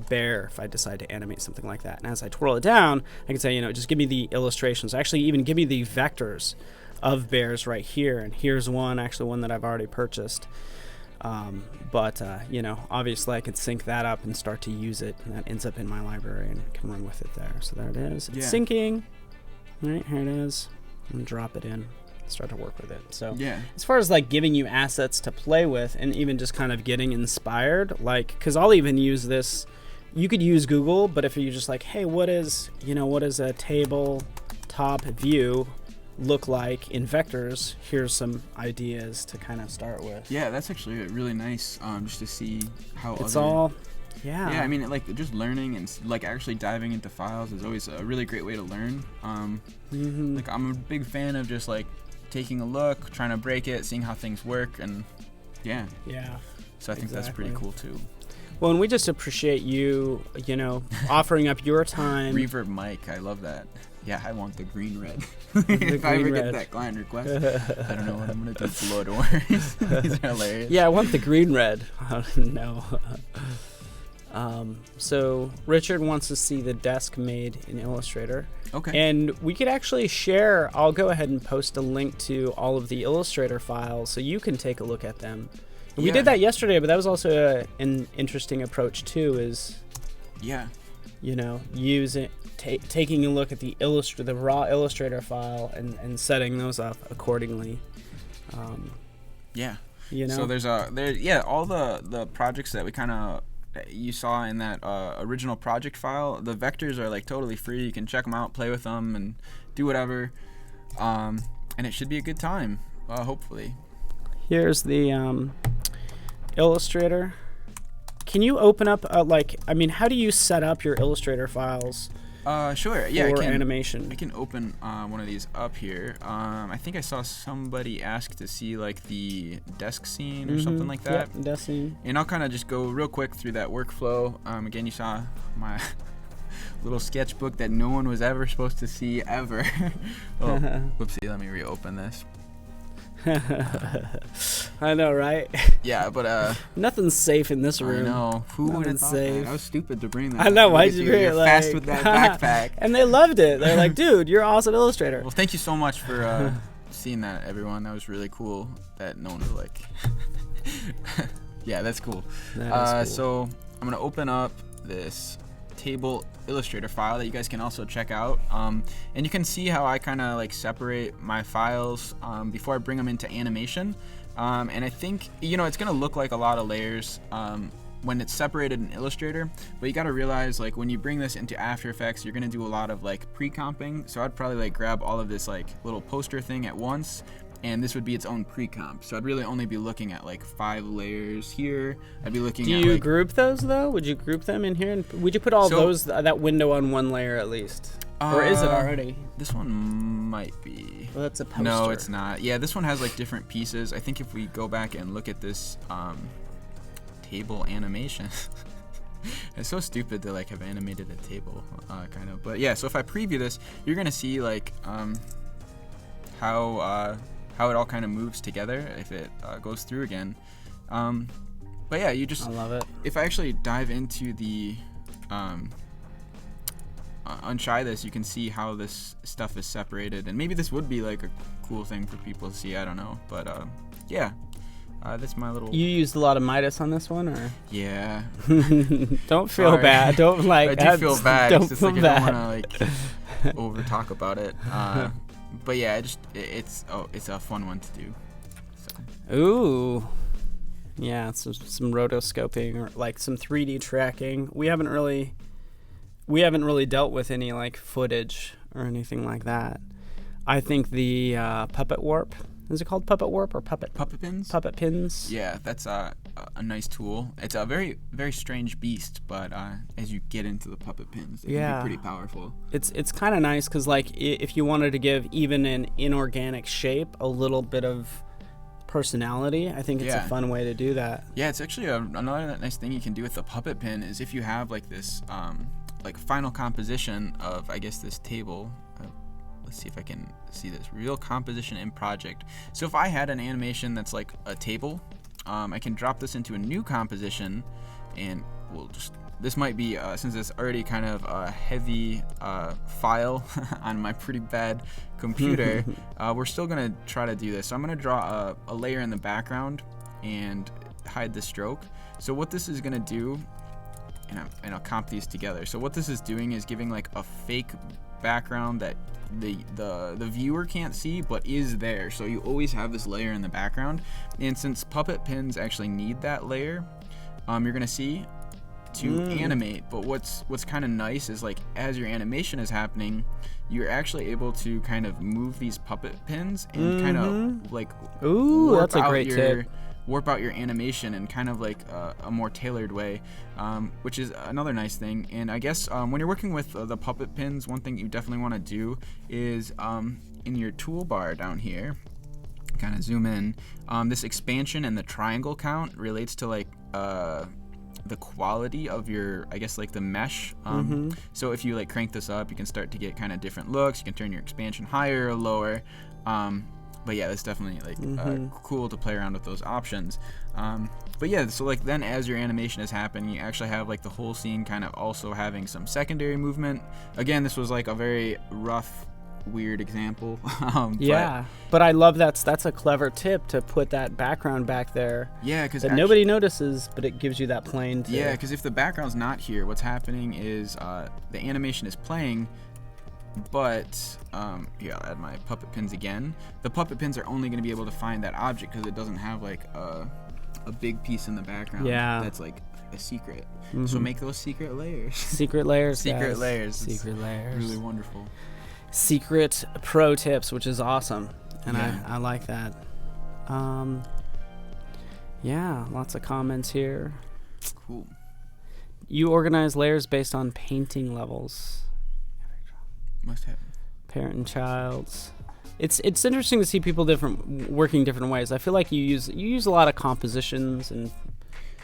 bear if I decide to animate something like that. And as I twirl it down, I can say just give me the illustrations. Actually, even give me the vectors of bears right here. And here's one that I've already purchased. But obviously I can sync that up and start to use it, and that ends up in my library and can run with it there. So there it is. It's syncing. All right, here it is. And drop it in. Start to work with it. So as far as like giving you assets to play with and even just kind of getting inspired, like, because I'll even use this. You could use Google, but if you're just like, hey, what is a tabletop view look like in vectors, here's some ideas to kind of start with. Yeah, that's actually really nice, just to see how it's other... all yeah, I mean, like just learning and like actually diving into files is always a really great way to learn. Like I'm a big fan of just like taking a look, trying to break it, seeing how things work, and so I think that's pretty cool too. Well, and we just appreciate you offering up your time. Reverb mic, I love that. Yeah, I want the green red. If I ever get that client request, I don't know what I'm going to do. Floor doors. These are hilarious. Yeah, I want the green red. No. So Richard wants to see the desk made in Illustrator. Okay. And we could actually share, I'll go ahead and post a link to all of the Illustrator files so you can take a look at them. We did that yesterday, but that was also an interesting approach too, is using taking a look at the raw Illustrator file and setting those up accordingly. So there's all the projects that we kind of you saw in that original project file. The vectors are like totally free. You can check them out, play with them, and do whatever. And it should be a good time, hopefully. Here's the Illustrator. Can you open up how do you set up your Illustrator files? Sure. Yeah, for animation. I can open one of these up here. I think I saw somebody ask to see like the desk scene or something like that. Yep, desk scene. And I'll kind of just go real quick through that workflow. Again, you saw my little sketchbook that no one was ever supposed to see ever. Oh, whoopsie, let me reopen this. I know, right? Yeah, but nothing's safe in this room. I know. Who would have thought that? I was stupid to bring that. I know. Why'd you bring it? You're fast with that backpack. And they loved it. They're like, dude, you're an awesome illustrator. Well, thank you so much for seeing that, everyone. That was really cool. That no one was like. Yeah, that's cool. That is cool. So I'm gonna open up this table Illustrator file that you guys can also check out, and you can see how I kind of like separate my files before I bring them into animation, and I think it's gonna look like a lot of layers when it's separated in Illustrator, but you got to realize like when you bring this into After Effects, you're gonna do a lot of like pre-comping, so I'd probably like grab all of this like little poster thing at once and this would be its own pre-comp. So I'd really only be looking at like 5 layers here. I'd be looking Do at you like, group those though? Would you group them in here? And would you put all those, that window on one layer at least? Or is it already? This one might be. Well, that's a poster. No, it's not. Yeah, this one has like different pieces. I think if we go back and look at this table animation, it's so stupid to like have animated a table, kind of. But yeah, so if I preview this, you're gonna see like how it all kind of moves together if it goes through again. But yeah, you just. I love it. If I actually dive into the unshy this, you can see how this stuff is separated, and maybe this would be like a cool thing for people to see. I don't know, but yeah. That's my little. You used a lot of Midas on this one, or? Yeah. Don't feel bad. Don't like. I do feel bad. Don't it's feel like bad. I don't want to like over talk about it. But yeah, it's a fun one to do. So. Ooh. Yeah, some rotoscoping or like some 3D tracking. We haven't really dealt with any like footage or anything like that. I think the puppet warp. Is it called puppet warp or puppet pins? Puppet pins. Yeah, that's a nice tool. It's a very, very strange beast, but as you get into the puppet pins, it can be pretty powerful. It's kind of nice because like if you wanted to give even an inorganic shape a little bit of personality, I think it's a fun way to do that. Yeah, it's actually another nice thing you can do with the puppet pin is if you have like this like final composition of, I guess, this table. Let's see if I can see this. Real composition in project. So if I had an animation that's like a table, I can drop this into a new composition, and we'll just, this might be, since it's already kind of a heavy file on my pretty bad computer, we're still gonna try to do this. So I'm gonna draw a layer in the background and hide the stroke. So what this is gonna do, and I'll comp these together. So what this is doing is giving like a fake background that the viewer can't see but is there. So you always have this layer in the background, and since puppet pins actually need that layer, you're gonna see to animate. But what's kind of nice is like as your animation is happening, you're actually able to kind of move these puppet pins and kind of like that's a great tip. Warp out your animation in kind of like a more tailored way, which is another nice thing. And I guess when you're working with the puppet pins, one thing you definitely want to do is in your toolbar down here, kind of zoom in, this expansion and the triangle count relates to like the quality of your, I guess, like the mesh. So if you like crank this up, you can start to get kind of different looks. You can turn your expansion higher or lower. But yeah, it's definitely like cool to play around with those options. But yeah, so like then as your animation is happening, you actually have like the whole scene kind of also having some secondary movement. Again, this was like a very rough, weird example. But I love that's a clever tip to put that background back there. Yeah, because nobody notices, but it gives you that plane. Yeah, because if the background's not here, what's happening is the animation is playing. But here, I'll add my puppet pins again. The puppet pins are only going to be able to find that object because it doesn't have like a big piece in the background that's like a secret. So make those secret layers. Secret layers, Secret guys. layers. Secret layers. Really wonderful. Secret pro tips, which is awesome. And I like that. Yeah, lots of comments here. Cool. You organize layers based on painting levels. Must have. Parent and child's. It's interesting to see people working different ways. I feel like you use a lot of compositions and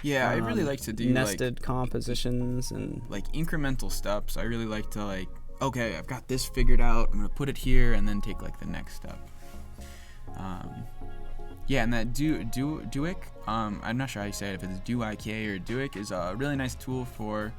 I really like to do nested compositions and like incremental steps. I really like to like, okay, I've got this figured out. I'm gonna put it here and then take like the next step. And that Duik, I'm not sure how you say it, if it's Duik or Duik, is a really nice tool for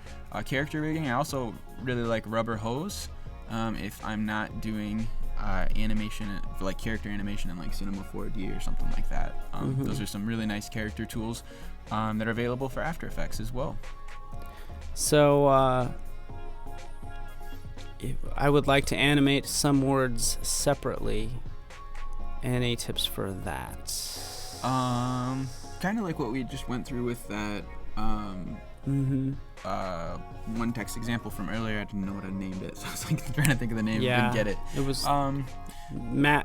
character rigging. I also really like Rubber Hose. If I'm not doing animation, like character animation in like Cinema 4D or something like that. Those are some really nice character tools that are available for After Effects as well. So I would like to animate some words separately. Any tips for that? Kind of like what we just went through with that one text example from earlier, I didn't know what I named it, so I was like trying to think of the name. Yeah, didn't get it. It was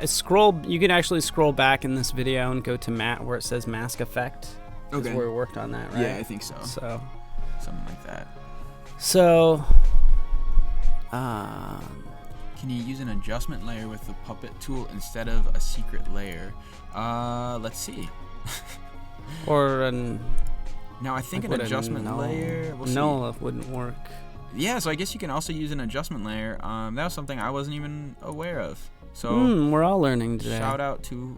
scroll. You can actually scroll back in this video and go to where it says mask effect. Okay. Is where we worked on that, right? Yeah, I think so. So something like that. So, can you use an adjustment layer with the puppet tool instead of a secret layer? Let's see. Or now I think an adjustment layer. We'll null wouldn't work. Yeah, so I guess you can also use an adjustment layer. That was something I wasn't even aware of. So we're all learning today. Shout out to.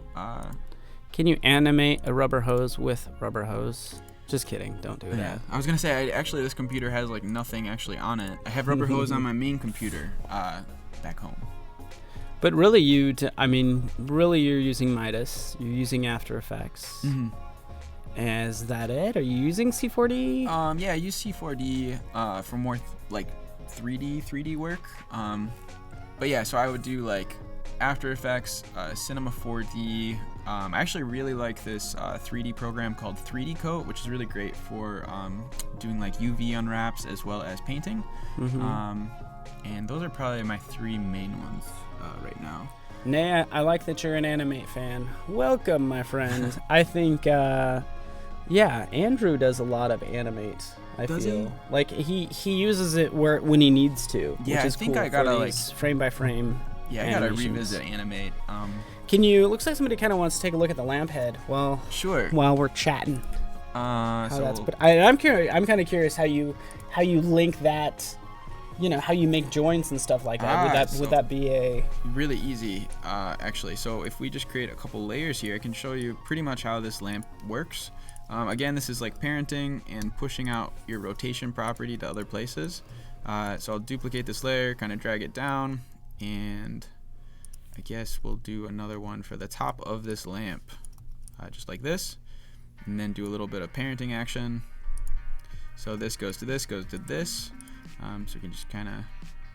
Can you animate a rubber hose with rubber hose? Just kidding. Don't do that. I was gonna say, actually, this computer has like nothing actually on it. I have rubber hose on my main computer back home. But really, really, you're using Midas. You're using After Effects. Is that it? Are you using C4D? Yeah, I use C4D for more 3D work. But yeah, so I would do like After Effects, Cinema 4D. I actually really like this 3D program called 3D Coat, which is really great for doing like UV unwraps as well as painting. And those are probably my three main ones right now. Nah, I like that you're an Animate fan. Welcome, my friend. I think, Andrew does a lot of Animate. I feel like he uses it when he needs to. Yeah, which is I think cool I gotta for frame by frame. Yeah, I gotta revisit Animate. Looks like somebody kind of wants to take a look at the lamp head. Well, sure. While we're chatting. So I'm curious. I'm kind of curious how you link that. How you make joints and stuff like that. Would that be a really easy? Actually, so if we just create a couple layers here, I can show you pretty much how this lamp works. Again, this is like parenting and pushing out your rotation property to other places. So I'll duplicate this layer, kind of drag it down, and I guess we'll do another one for the top of this lamp, just like this, and then do a little bit of parenting action. So this goes to this, goes to this. So we can just kind of,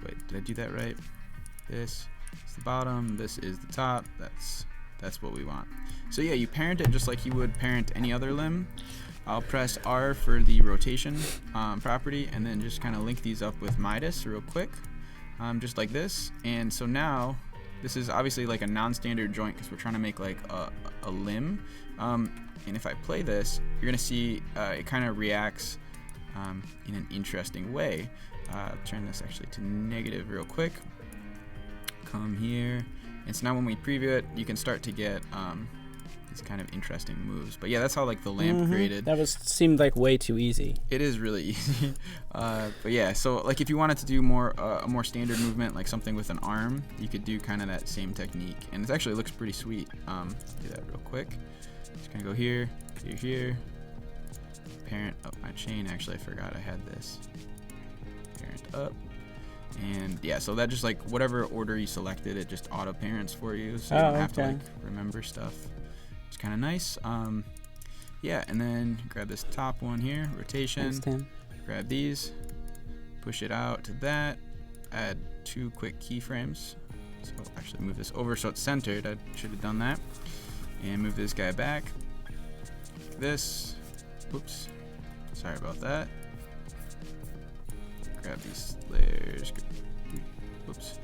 wait, did I do that right? This is the bottom, this is the top, that's what we want. So yeah, you parent it just like you would parent any other limb. I'll press R for the rotation property, and then just kind of link these up with Midas real quick, just like this. And so now, this is obviously like a non-standard joint because we're trying to make like a limb. And if I play this, you're gonna see it kind of reacts in an interesting way. Turn this actually to negative real quick. Come here, and so now when we preview it, you can start to get these kind of interesting moves. But yeah, that's how like the lamp created. That seemed like way too easy. It is really easy. But yeah, so like if you wanted to do a more standard movement, like something with an arm, you could do kind of that same technique, and it actually looks pretty sweet. Do that real quick. Just gonna go here, here. Parent up my chain. Actually, I forgot I had this. Parent up, and yeah, so that just like whatever order you selected, it just auto parents for you, so you don't have to like remember stuff. It's kind of nice. Yeah, and then grab this top one here, rotation. Thanks, Tim. Grab these, push it out to that. Add 2 quick keyframes. So actually move this over so it's centered. I should have done that. And move this guy back. Like this. Oops. Sorry about that. Grab these layers. Oops.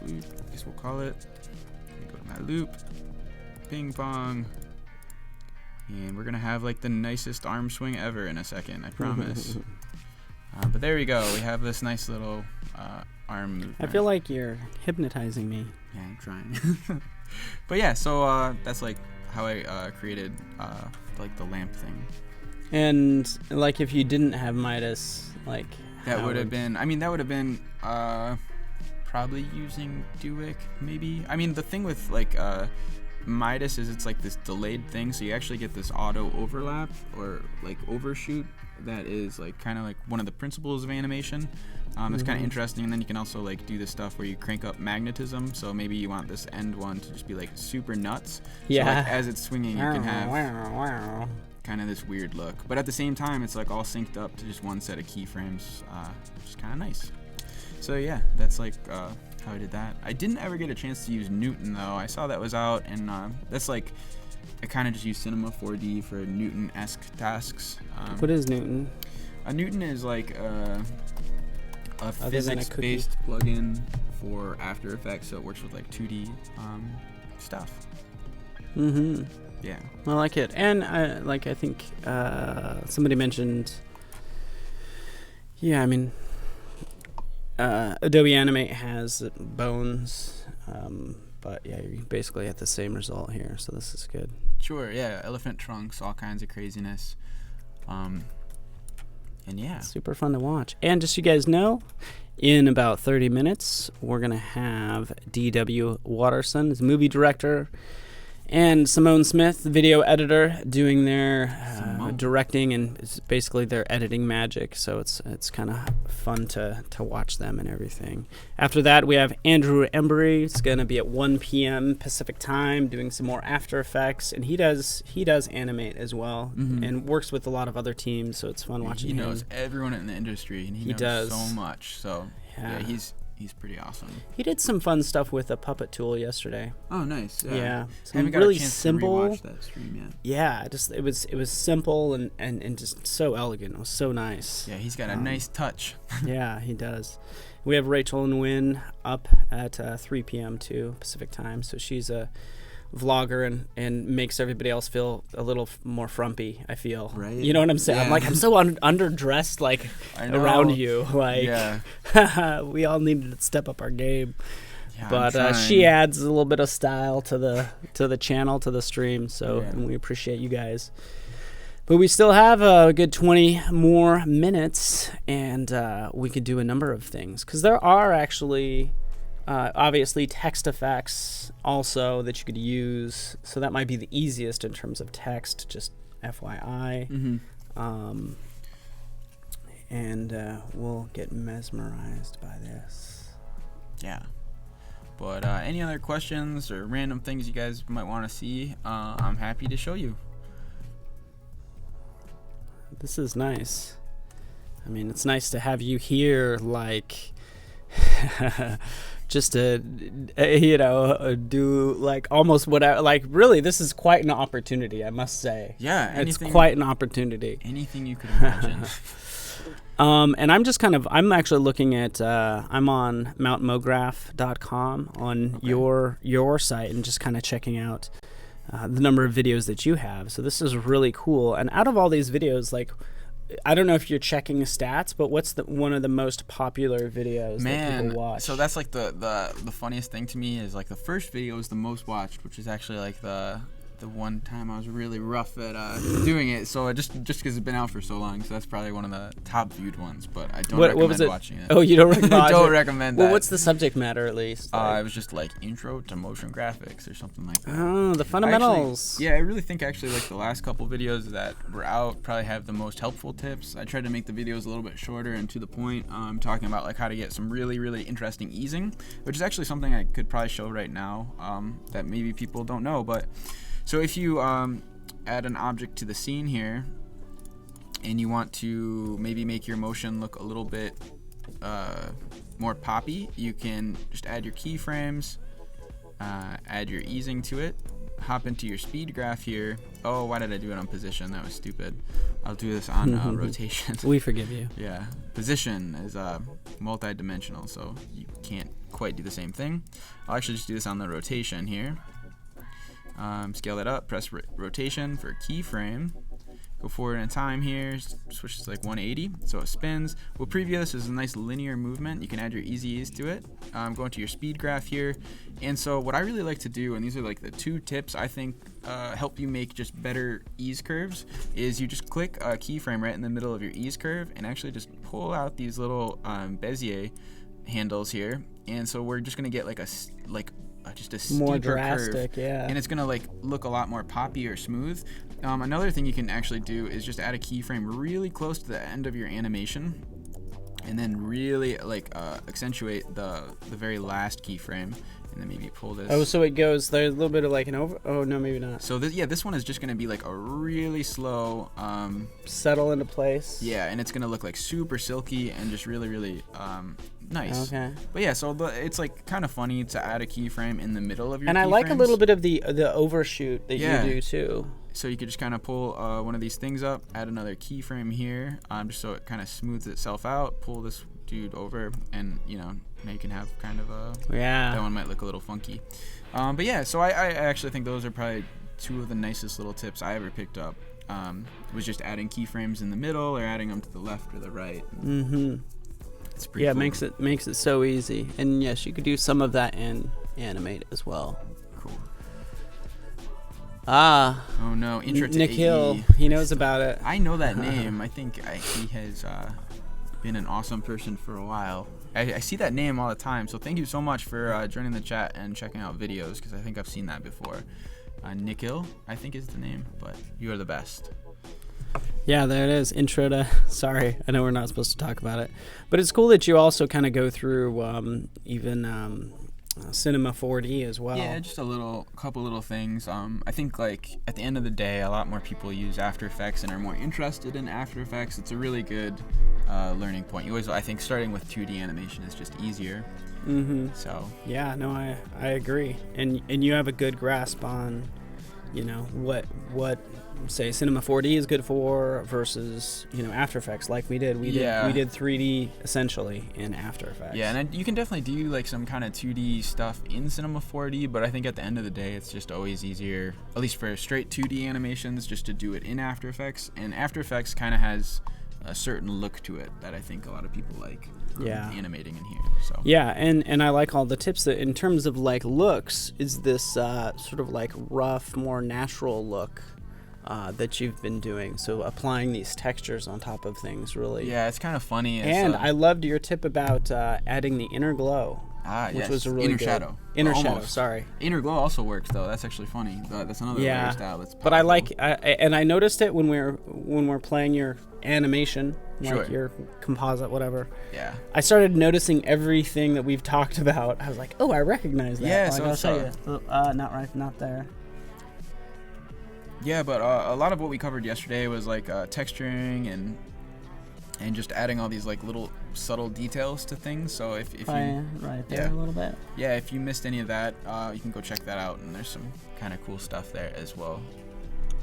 Loop, I guess we'll call it. Go to my loop. Ping pong. And we're gonna have like the nicest arm swing ever in a second, I promise. But there we go. We have this nice little arm movement. I feel like you're hypnotizing me. Yeah, I'm trying. But yeah, so that's like how I created like the lamp thing. And like if you didn't have Midas, like that would have been. I mean, that would have been probably using Duick, maybe. I mean, the thing with like Midas is it's like this delayed thing, so you actually get this auto overlap or like overshoot. That is like kind of like one of the principles of animation. It's kind of interesting, and then you can also like do this stuff where you crank up magnetism. So maybe you want this end one to just be like super nuts. Yeah. So like as it's swinging, you can have kind of this weird look, but at the same time, it's like all synced up to just one set of keyframes, which is kind of nice. So yeah, that's like how I did that. I didn't ever get a chance to use Newton though. I saw that was out, and that's like I kind of just use Cinema 4D for Newton-esque tasks. What is Newton? A Newton is like a Other than a physics-based plugin for After Effects, so it works with like 2D stuff. Mm-hmm. Yeah. I like it. And I think somebody mentioned, yeah, I mean, Adobe Animate has bones, but yeah, you basically get the same result here, so this is good. Sure, yeah, elephant trunks, all kinds of craziness. And yeah. Super fun to watch. And just so you guys know, in about 30 minutes, we're going to have D.W. Watterson, his movie director, and Simone Smith, the video editor, doing their directing, and it's basically their editing magic. So it's kind of fun to watch them and everything. After that, we have Andrew Embry. It's going to be at 1 p.m. Pacific time, doing some more After Effects, and he does animate as well, and works with a lot of other teams. So it's fun watching him. He knows everyone in the industry, and he knows so much. So yeah, he's pretty awesome. He did some fun stuff with a puppet tool yesterday. Oh, nice. Yeah. I haven't got a chance to rewatch that stream yet. Yeah, just it was simple and just so elegant. It was so nice. Yeah, he's got a nice touch. Yeah, he does. We have Rachel and Wynn up at 3 p.m. too, Pacific time. So she's a vlogger and makes everybody else feel a little more frumpy, I feel. Right. You know what I'm saying? Yeah. I'm like, I'm so underdressed, like, around you. Like, yeah. We all need to step up our game. Yeah, But she adds a little bit of style to the channel, to the stream. So and we appreciate you guys. But we still have a good 20 more minutes, and we could do a number of things. Because there are actually... obviously text effects also that you could use, so that might be the easiest in terms of text, just FYI. And we'll get mesmerized by this. Yeah. But any other questions or random things you guys might want to see, I'm happy to show you. This is nice. I mean, it's nice to have you here, like... just to do like almost whatever. Like, really, this is quite an opportunity, I must say. Yeah, it's quite an opportunity. Anything you could imagine. And I'm actually looking at I'm on Mt.Mograph.com on your site, and just kind of checking out the number of videos that you have. So this is really cool. And out of all these videos, like, I don't know if you're checking stats, but what's one of the most popular videos that people watch? So that's like the funniest thing to me is like the first video is the most watched, which is actually like the one time I was really rough at doing it. So just because it's been out for so long, so that's probably one of the top viewed ones. But I don't recommend watching it. Oh, you don't recommend? Don't recommend that. Well, what's the subject matter at least? It was just like intro to motion graphics or something like that. Oh, the fundamentals. I really think actually like the last couple videos that were out probably have the most helpful tips. I tried to make the videos a little bit shorter and to the point. I'm talking about like how to get some really, really interesting easing, which is actually something I could probably show right now that maybe people don't know. But so if you add an object to the scene here and you want to maybe make your motion look a little bit more poppy, you can just add your keyframes, add your easing to it, hop into your speed graph here. Oh, why did I do it on position? That was stupid. I'll do this on rotation. We forgive you. Yeah. Position is multi-dimensional, so you can't quite do the same thing. I'll actually just do this on the rotation here. Scale that up, press rotation for keyframe. Go forward in time here, switch to like 180, so it spins. We'll preview this as a nice linear movement. You can add your easy ease to it. Go into your speed graph here. And so what I really like to do, and these are like the two tips I think help you make just better ease curves, is you just click a keyframe right in the middle of your ease curve and actually just pull out these little Bezier handles here. And so we're just gonna get like just a steeper more drastic curve, yeah, and it's gonna like look a lot more poppy or smooth. Another thing you can actually do is just add a keyframe really close to the end of your animation, and then really like accentuate the very last keyframe, and then maybe pull this. Oh, so it goes, there's a little bit of like an over, oh no, maybe not. So this one is just gonna be like a really slow settle into place. Yeah, and it's gonna look like super silky and just really, really nice. Okay. But yeah, so it's like kind of funny to add a keyframe in the middle of your And I like a little bit of the overshoot that you do too. So you could just kind of pull one of these things up, add another keyframe here, just so it kind of smooths itself out. Pull this dude over, and now you can have kind of a that one might look a little funky. But yeah, so I actually think those are probably two of the nicest little tips I ever picked up. Was just adding keyframes in the middle or adding them to the left or the right. Mm-hmm. It's pretty cool. It makes it so easy. And yes, you could do some of that and animate as well. Cool. Ah. Oh no, intro to Nick AE. Hill. He knows about it. I know that name. I think he has been an awesome person for a while. I see that name all the time. So thank you so much for joining the chat and checking out videos, because I think I've seen that before. Nick Hill, I think is the name, but you are the best. Yeah, there it is. Intro to. Sorry, I know we're not supposed to talk about it, but it's cool that you also kind of go through even Cinema 4D as well. Yeah, just couple little things. I think like at the end of the day, a lot more people use After Effects and are more interested in After Effects. It's a really good learning point. I think starting with 2D animation is just easier. Mm-hmm. So yeah, no, I agree, and you have a good grasp on, what say Cinema 4D is good for versus After Effects, like we did. We did 3D essentially in After Effects. Yeah, and you can definitely do like some kind of 2D stuff in Cinema 4D, but I think at the end of the day, it's just always easier, at least for straight 2D animations, just to do it in After Effects. And After Effects kind of has a certain look to it that I think a lot of people like. Animating in here. So yeah, and I like all the tips that in terms of like looks is this sort of like rough, more natural look that you've been doing. So applying these textures on top of things, really. Yeah, it's kind of funny. And I loved your tip about adding the inner glow. Which was a really inner good shadow. Inner shadow, sorry. Inner glow also works though. That's actually funny. That's another layer style. That's but I like, and I noticed it when we're playing your animation, like your composite, whatever. Yeah. I started noticing everything that we've talked about. I was like, oh, I recognize that. Yeah, I'll show you. Not there. Yeah, but a lot of what we covered yesterday was like texturing and just adding all these like little subtle details to things. So if you right there a little bit. Yeah, if you missed any of that, you can go check that out, and there's some kind of cool stuff there as well.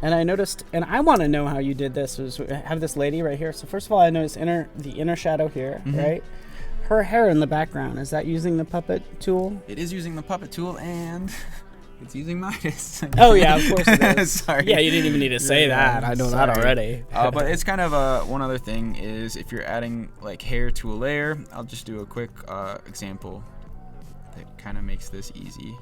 And I noticed, and I want to know how you did this. I have this lady right here. So first of all, I noticed the inner shadow here, right? Her hair in the background, is that using the puppet tool? It is using the puppet tool, and it's using Midas. Oh yeah, of course it is. Sorry. Yeah, you didn't even need to say that. I know that already. But it's kind of one other thing is if you're adding like hair to a layer, I'll just do a quick example that kind of makes this easy.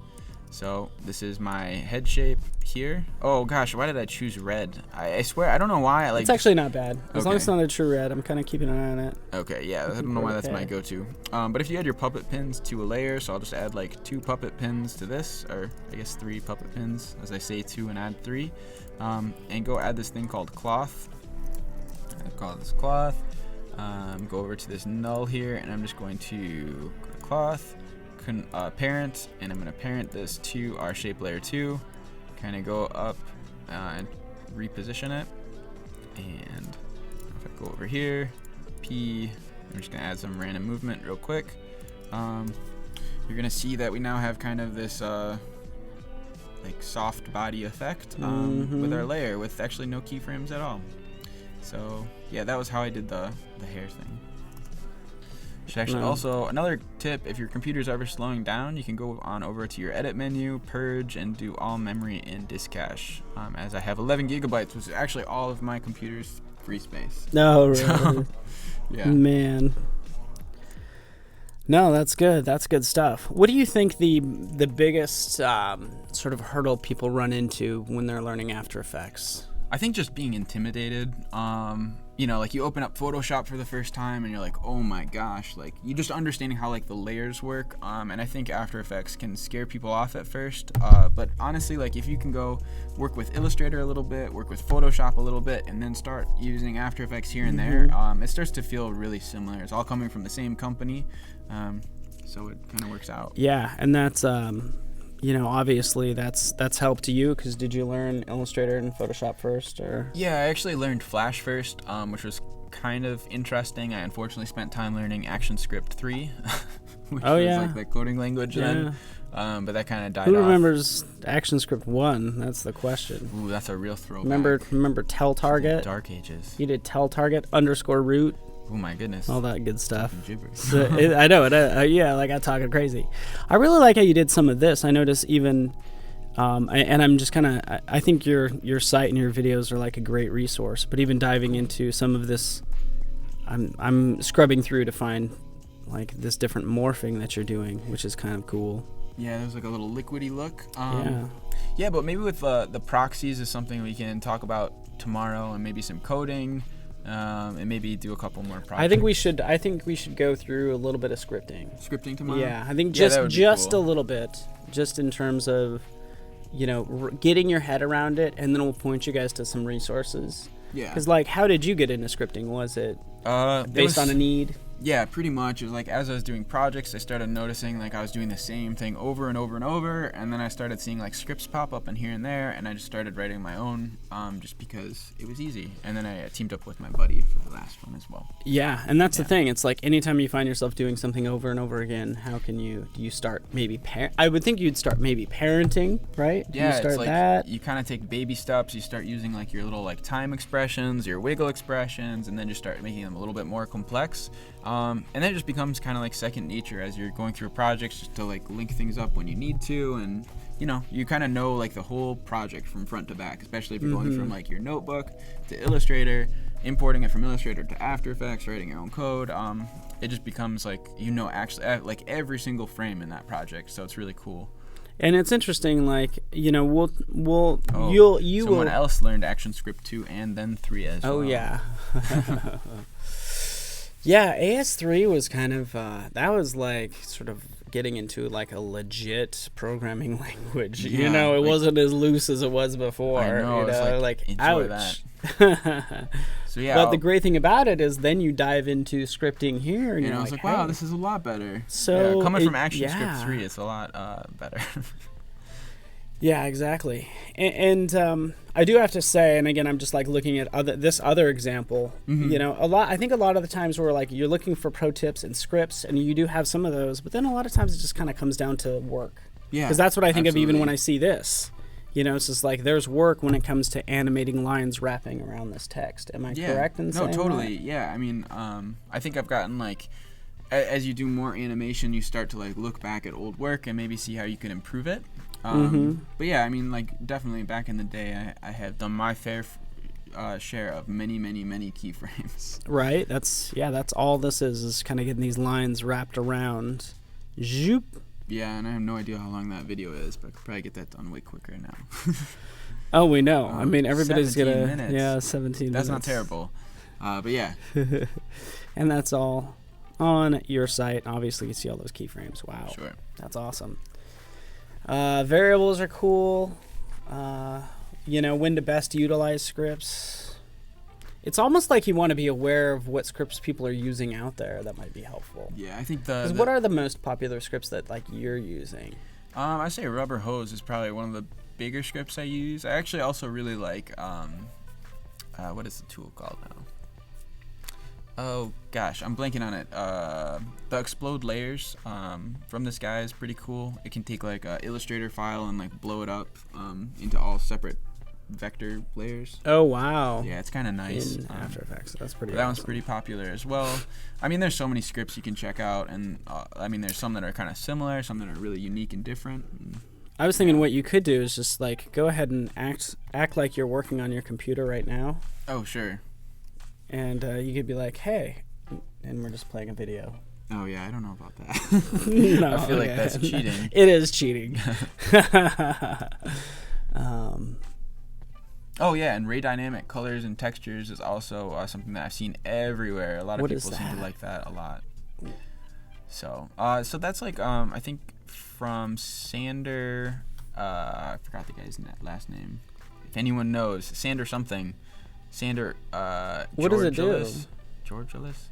So this is my head shape here. Oh gosh, why did I choose red? I swear, I don't know why. It's actually not bad. As long as it's not a true red, I'm kind of keeping an eye on it. Okay, yeah, I don't know why that's my go-to. But if you add your puppet pins to a layer, so I'll just add like 2 puppet pins to this, or I guess 3 puppet pins, as I say 2 and add 3. And go add this thing called cloth. I'll call this cloth. Go over to this null here, and I'm just going to go to cloth. Parent, and I'm going to parent this to our shape layer 2, kind of go up and reposition it, and if I go over here, P, I'm just going to add some random movement real quick. You're going to see that we now have kind of this like soft body effect with our layer with actually no keyframes at all. So yeah, that was how I did the hair thing. Should actually also, another tip, if your computer's ever slowing down, you can go on over to your edit menu, purge, and do all memory in disk cache, as I have 11 gigabytes, which is actually all of my computer's free space. No, really? So, yeah. Man. No, that's good. That's good stuff. What do you think the biggest sort of hurdle people run into when they're learning After Effects? I think just being intimidated. You know, like you open up Photoshop for the first time and you're like, oh my gosh, like you just understanding how like the layers work. And I think After Effects can scare people off at first. But honestly, like if you can go work with Illustrator a little bit, work with Photoshop a little bit, and then start using After Effects here and there, it starts to feel really similar. It's all coming from the same company. So it kind of works out. Yeah, and that's you know, obviously that's helped you, because did you learn Illustrator and Photoshop first, or? Yeah, I actually learned Flash first, which was kind of interesting. I unfortunately spent time learning ActionScript 3, which was like the coding language then. But that kind of died off. Who remembers ActionScript 1? That's the question. Ooh, that's a real throwback. Remember Tell Target? Dark Ages. You did Tell Target _root. Oh my goodness. All that good stuff. So, I know it. Yeah, like I'm talking crazy. I really like how you did some of this. I notice even, and I'm just kind of. I think your site and your videos are like a great resource. But even diving into some of this, I'm scrubbing through to find like this different morphing that you're doing, which is kind of cool. Yeah, there's like a little liquidy look. Yeah, but maybe with the proxies is something we can talk about tomorrow, and maybe some coding. And maybe do a couple more projects. I think we should go through a little bit of scripting. Scripting tomorrow? Yeah, I think just cool. A little bit, just in terms of, you know, getting your head around it, and then we'll point you guys to some resources. Yeah. Because like, how did you get into scripting? Was it based on a need? Yeah, pretty much. It was like as I was doing projects, I started noticing like I was doing the same thing over and over and over, and then I started seeing like scripts pop up in here and there, and I just started writing my own just because it was easy. And then I teamed up with my buddy for the last one as well. Yeah, and that's the thing. It's like anytime you find yourself doing something over and over again, how can do you start maybe I would think you'd start maybe parenting, right? Yeah, it's like you kind of take baby steps. You start using like your little like time expressions, your wiggle expressions, and then just start making them a little bit more complex. And then it just becomes kind of like second nature as you're going through projects, just to like link things up when you need to, and you know, you kind of know like the whole project from front to back, especially if you're going from like your notebook to Illustrator, importing it from Illustrator to After Effects, writing your own code. It just becomes like, you know, actually like every single frame in that project, so it's really cool. And it's interesting, like, you know, someone else learned ActionScript 2 and then 3 as well. Oh yeah. Yeah, AS3 was kind of, that was like sort of getting into like a legit programming language. Yeah, you know, it wasn't as loose as it was before. I know, you know, like enjoy ouch. That. So yeah. But the great thing about it is then you dive into scripting here, and I was like, wow, this is a lot better. So coming from ActionScript 3, it's a lot better. Yeah, exactly. And I do have to say, and again, I'm just like looking at this other example. You know, I think a lot of the times where like you're looking for pro tips and scripts, and you do have some of those, but then a lot of times it just kind of comes down to work. Yeah. Because that's what I think of even when I see this. You know, it's just like there's work when it comes to animating lines wrapping around this text. Am I correct in saying that? No, totally. Yeah, I mean, I think I've gotten like, as you do more animation, you start to like look back at old work and maybe see how you can improve it. But yeah, I mean, like definitely back in the day, I have done my fair share of many keyframes. Right. That's all this is kind of getting these lines wrapped around. Zoop. Yeah, and I have no idea how long that video is, but I could probably get that done way quicker now. Oh, we know. I mean, everybody's 17 minutes. Yeah, 17 minutes. That's not terrible. But yeah. And that's all on your site. Obviously, you see all those keyframes. Wow. Sure. That's awesome. Variables are cool. You know, when to best utilize scripts. It's almost like you want to be aware of what scripts people are using out there that might be helpful. Yeah, I think what are the most popular scripts that like you're using? I say Rubber Hose is probably one of the bigger scripts I use. I actually also really like what is the tool called now? Oh gosh, I'm blanking on it. The Explode Layers from this guy is pretty cool. It can take like an Illustrator file and like blow it up into all separate vector layers. Oh wow. Yeah, it's kind of nice. In After Effects, that's pretty. That one's pretty popular as well. I mean, there's so many scripts you can check out, and I mean, there's some that are kind of similar, some that are really unique and different. I was thinking what you could do is just like go ahead and act like you're working on your computer right now. Oh sure. And you could be like, hey, and we're just playing a video. Oh yeah, I don't know about that. No, I feel like that's cheating. It is cheating. Oh yeah, and ray dynamic colors and textures is also something that I've seen everywhere. A lot of people seem to like that a lot. So so that's like I think from Sander. I forgot the guy's last name. If anyone knows, Sander something. Sander. What does it do? Georgilis.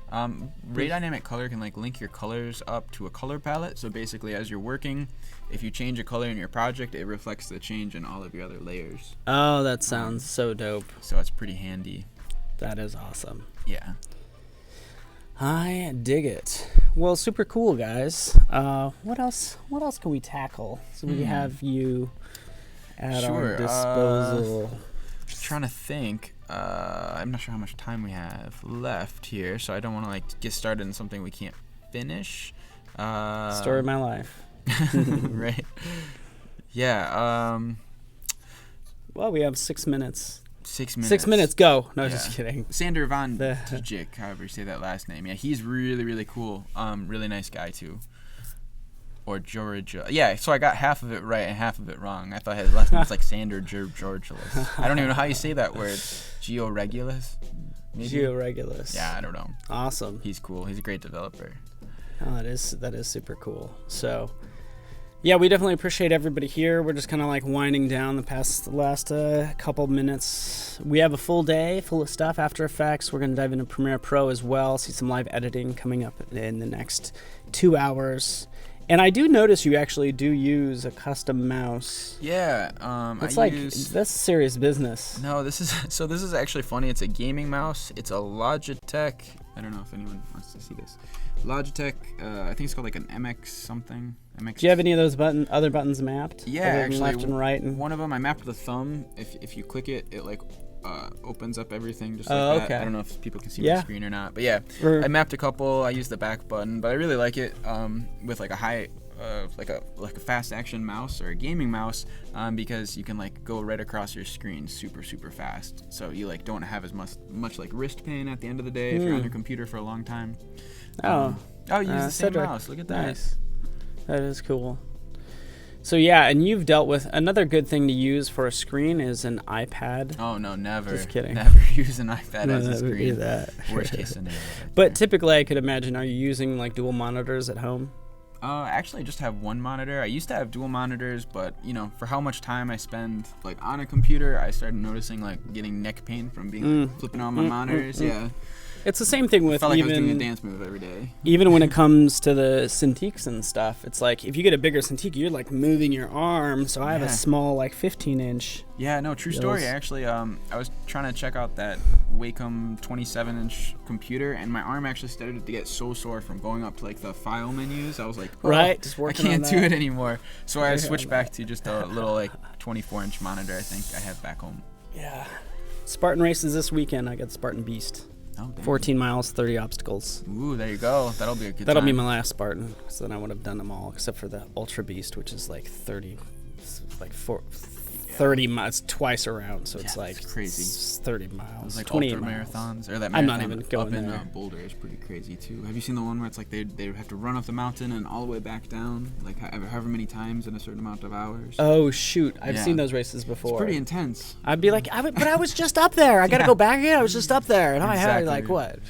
Ray dynamic color can like link your colors up to a color palette. So basically, as you're working, if you change a color in your project, it reflects the change in all of your other layers. Oh, that sounds so dope. So it's pretty handy. That is awesome. Yeah. I dig it. Well, super cool, guys. What else can we tackle? So we have you at our disposal. Trying to think. I'm not sure how much time we have left here, so I don't want to like get started in something we can't finish. Story of my life. Right. Yeah. Well, we have 6 minutes. 6 minutes. 6 minutes, go. No, just kidding. Sander van Dijk, however you say that last name. Yeah, he's really, really cool. Really nice guy, too. Or Georgia. Yeah, so I got half of it right and half of it wrong. I thought his last name was like Sander Georgilis. I don't even know how you say that word. Georegulus? Maybe? Georegulus. Yeah, I don't know. Awesome. He's cool. He's a great developer. Oh, that is super cool. So, yeah, we definitely appreciate everybody here. We're just kind of like winding down the last couple minutes. We have a full day full of stuff. After Effects. We're going to dive into Premiere Pro as well. See some live editing coming up in the next 2 hours. And I do notice you actually do use a custom mouse. Yeah, that's serious business. No, this is actually funny. It's a gaming mouse. It's a Logitech. I don't know if anyone wants to see this. Logitech. I think it's called like an MX something. MX. Do you have any of those other buttons mapped? Yeah, actually, left and right. And one of them I mapped with a thumb. If you click it, it like opens up everything just like that. Okay. I don't know if people can see my screen or not, but yeah, I mapped a couple. I used the back button, but I really like it with like a high, like a fast action mouse or a gaming mouse, because you can like go right across your screen super fast. So you like don't have as much like wrist pain at the end of the day if you're on your computer for a long time. You use the same mouse. Look at that. Nice. That is cool. So yeah, and you've dealt with another good thing to use for a screen is an iPad. Oh no, never. Just kidding. Never use an iPad as a screen. Do that. Worst case scenario. But typically, I could imagine, are you using like dual monitors at home? Actually, I just have one monitor. I used to have dual monitors, but you know, for how much time I spend like on a computer, I started noticing like getting neck pain from being like, flipping on my monitors. Yeah. It's the same thing with I felt like I was doing a dance move every day. Even when it comes to the Cintiqs and stuff, it's like if you get a bigger Cintiq, you're like moving your arm. So I have a small like 15-inch. Yeah, no, true story. Actually, I was trying to check out that Wacom 27-inch computer, and my arm actually started to get so sore from going up to like the file menus. I was like, just working I can't do it anymore. So I switched back to just a little like 24-inch monitor. I think I have back home. Yeah. Spartan races this weekend. I got the Spartan Beast. 14 miles, 30 obstacles. Ooh, there you go. That'll be a good That'll time. be my last Spartan. So then I would have done them all, except for the Ultra Beast, which is like 30 miles twice around. So it's like crazy. 30 miles. It's like 28 marathons. Or that marathon I'm not even going up there. in Boulder is pretty crazy too. Have you seen the one where it's like they have to run up the mountain and all the way back down, like however many times in a certain amount of hours? Oh shoot! I've seen those races before. It's pretty intense. I'd be like, but I was just up there. I got to go back again. I was just up there, and I had like what?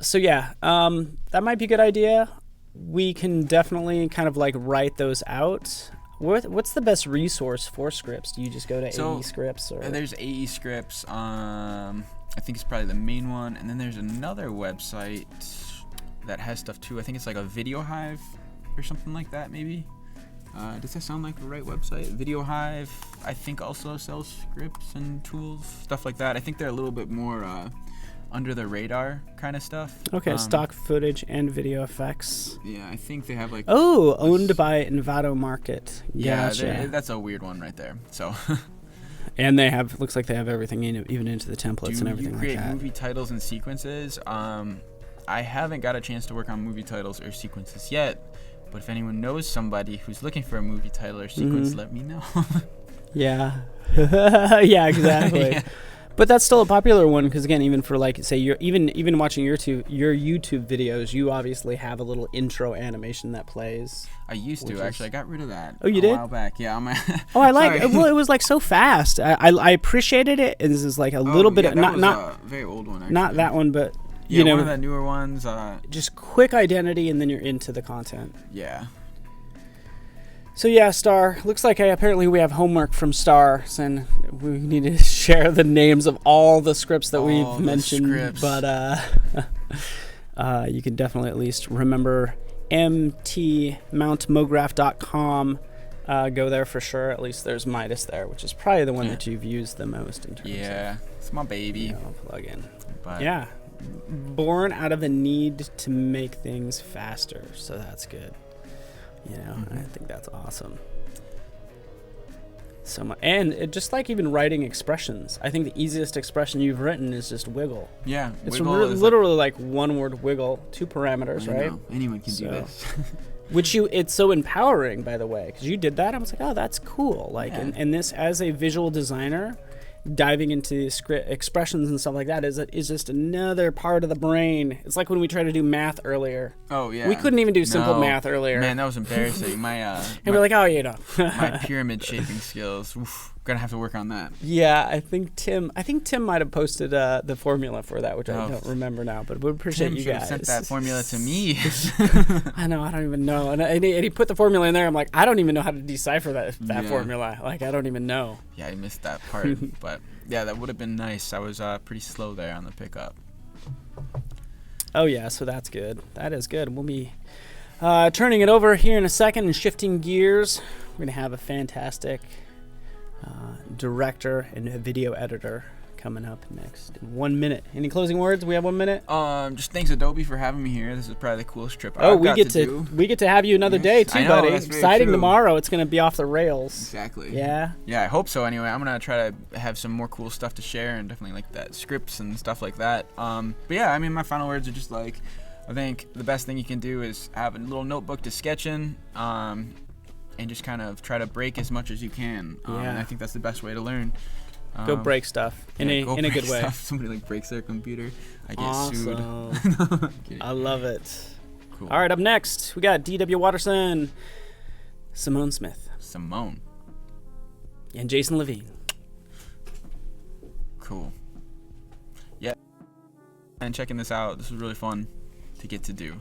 So yeah, that might be a good idea. We can definitely kind of like write those out. What's the best resource for scripts? Do you just go to AE Scripts? Or? There's AE Scripts. I think it's probably the main one. And then there's another website that has stuff too. I think it's like a Video Hive or something like that maybe. Does that sound like the right website? Video Hive, I think, also sells scripts and tools, stuff like that. I think they're a little bit more under the radar kind of stuff. Okay, stock footage and video effects. Yeah, I think they have like... Oh, owned by Envato Market. Gotcha. Yeah, that's a weird one right there. So... And they have, looks like they have everything even into the templates and everything like that. Do you create movie titles and sequences? I haven't got a chance to work on movie titles or sequences yet, but if anyone knows somebody who's looking for a movie title or sequence, let me know. Yeah. Yeah, exactly. But that's still a popular one because, again, even for like, say, you're even watching your YouTube videos, you obviously have a little intro animation that plays. I used to actually. I got rid of that. Oh, you did? A while back. Yeah. Oh, I like. Well, it was like so fast. I appreciated it. And this is like a little bit of not a very old one. Actually. Not that one, but yeah, you know, one of the newer ones. Just quick identity, and then you're into the content. Yeah. So yeah, Star. Looks like apparently we have homework from Star, and we need to share the names of all the scripts that we've mentioned. Scripts. But you can definitely at least remember Mt.Mograph.com. Go there for sure. At least there's Midas there, which is probably the one that you've used the most in terms of. Yeah, it's my baby. Plugin. But yeah, born out of the need to make things faster. So that's good. You know, I think that's awesome. And just like even writing expressions, I think the easiest expression you've written is just wiggle. Yeah, it's literally like one word wiggle, 2 parameters, right? Anyone can do this. It's so empowering, by the way, because you did that. I was like, oh, that's cool. Like, and this as a visual designer, diving into script expressions and stuff like that is just another part of the brain. It's like when we tried to do math earlier. Oh yeah, we couldn't even do simple math earlier. Man, that was embarrassing. And we're like, oh, you know, my pyramid shaping skills. Oof, gonna have to work on that. Yeah, I think Tim might have posted the formula for that, which I don't remember now. But we appreciate you guys. Sent that formula to me. I know, I don't even know, and he put the formula in there. I'm like, I don't even know how to decipher that formula. Like, I don't even know. Yeah, I missed that part, but yeah, that would have been nice. I was pretty slow there on the pickup. Oh yeah, so that's good. That is good. We'll be turning it over here in a second and shifting gears. We're gonna have a fantastic director and a video editor coming up next in 1 minute. Any closing words? We have 1 minute. Just thanks Adobe for having me here. This is probably the coolest trip we get to have you another day too, buddy. Exciting tomorrow. It's gonna be off the rails. Exactly. Yeah. Yeah, I hope so. Anyway, I'm gonna try to have some more cool stuff to share and definitely like that scripts and stuff like that. But yeah, I mean, my final words are just like, I think the best thing you can do is have a little notebook to sketch in. And just kind of try to break as much as you can. And I think that's the best way to learn. Go break stuff in a good way. Somebody like breaks their computer, I get sued. I love it. Cool. All right, up next we got D.W. Watterson, Simone Smith, and Jason Levine. Cool. Yeah. And checking this out. This was really fun to get to do.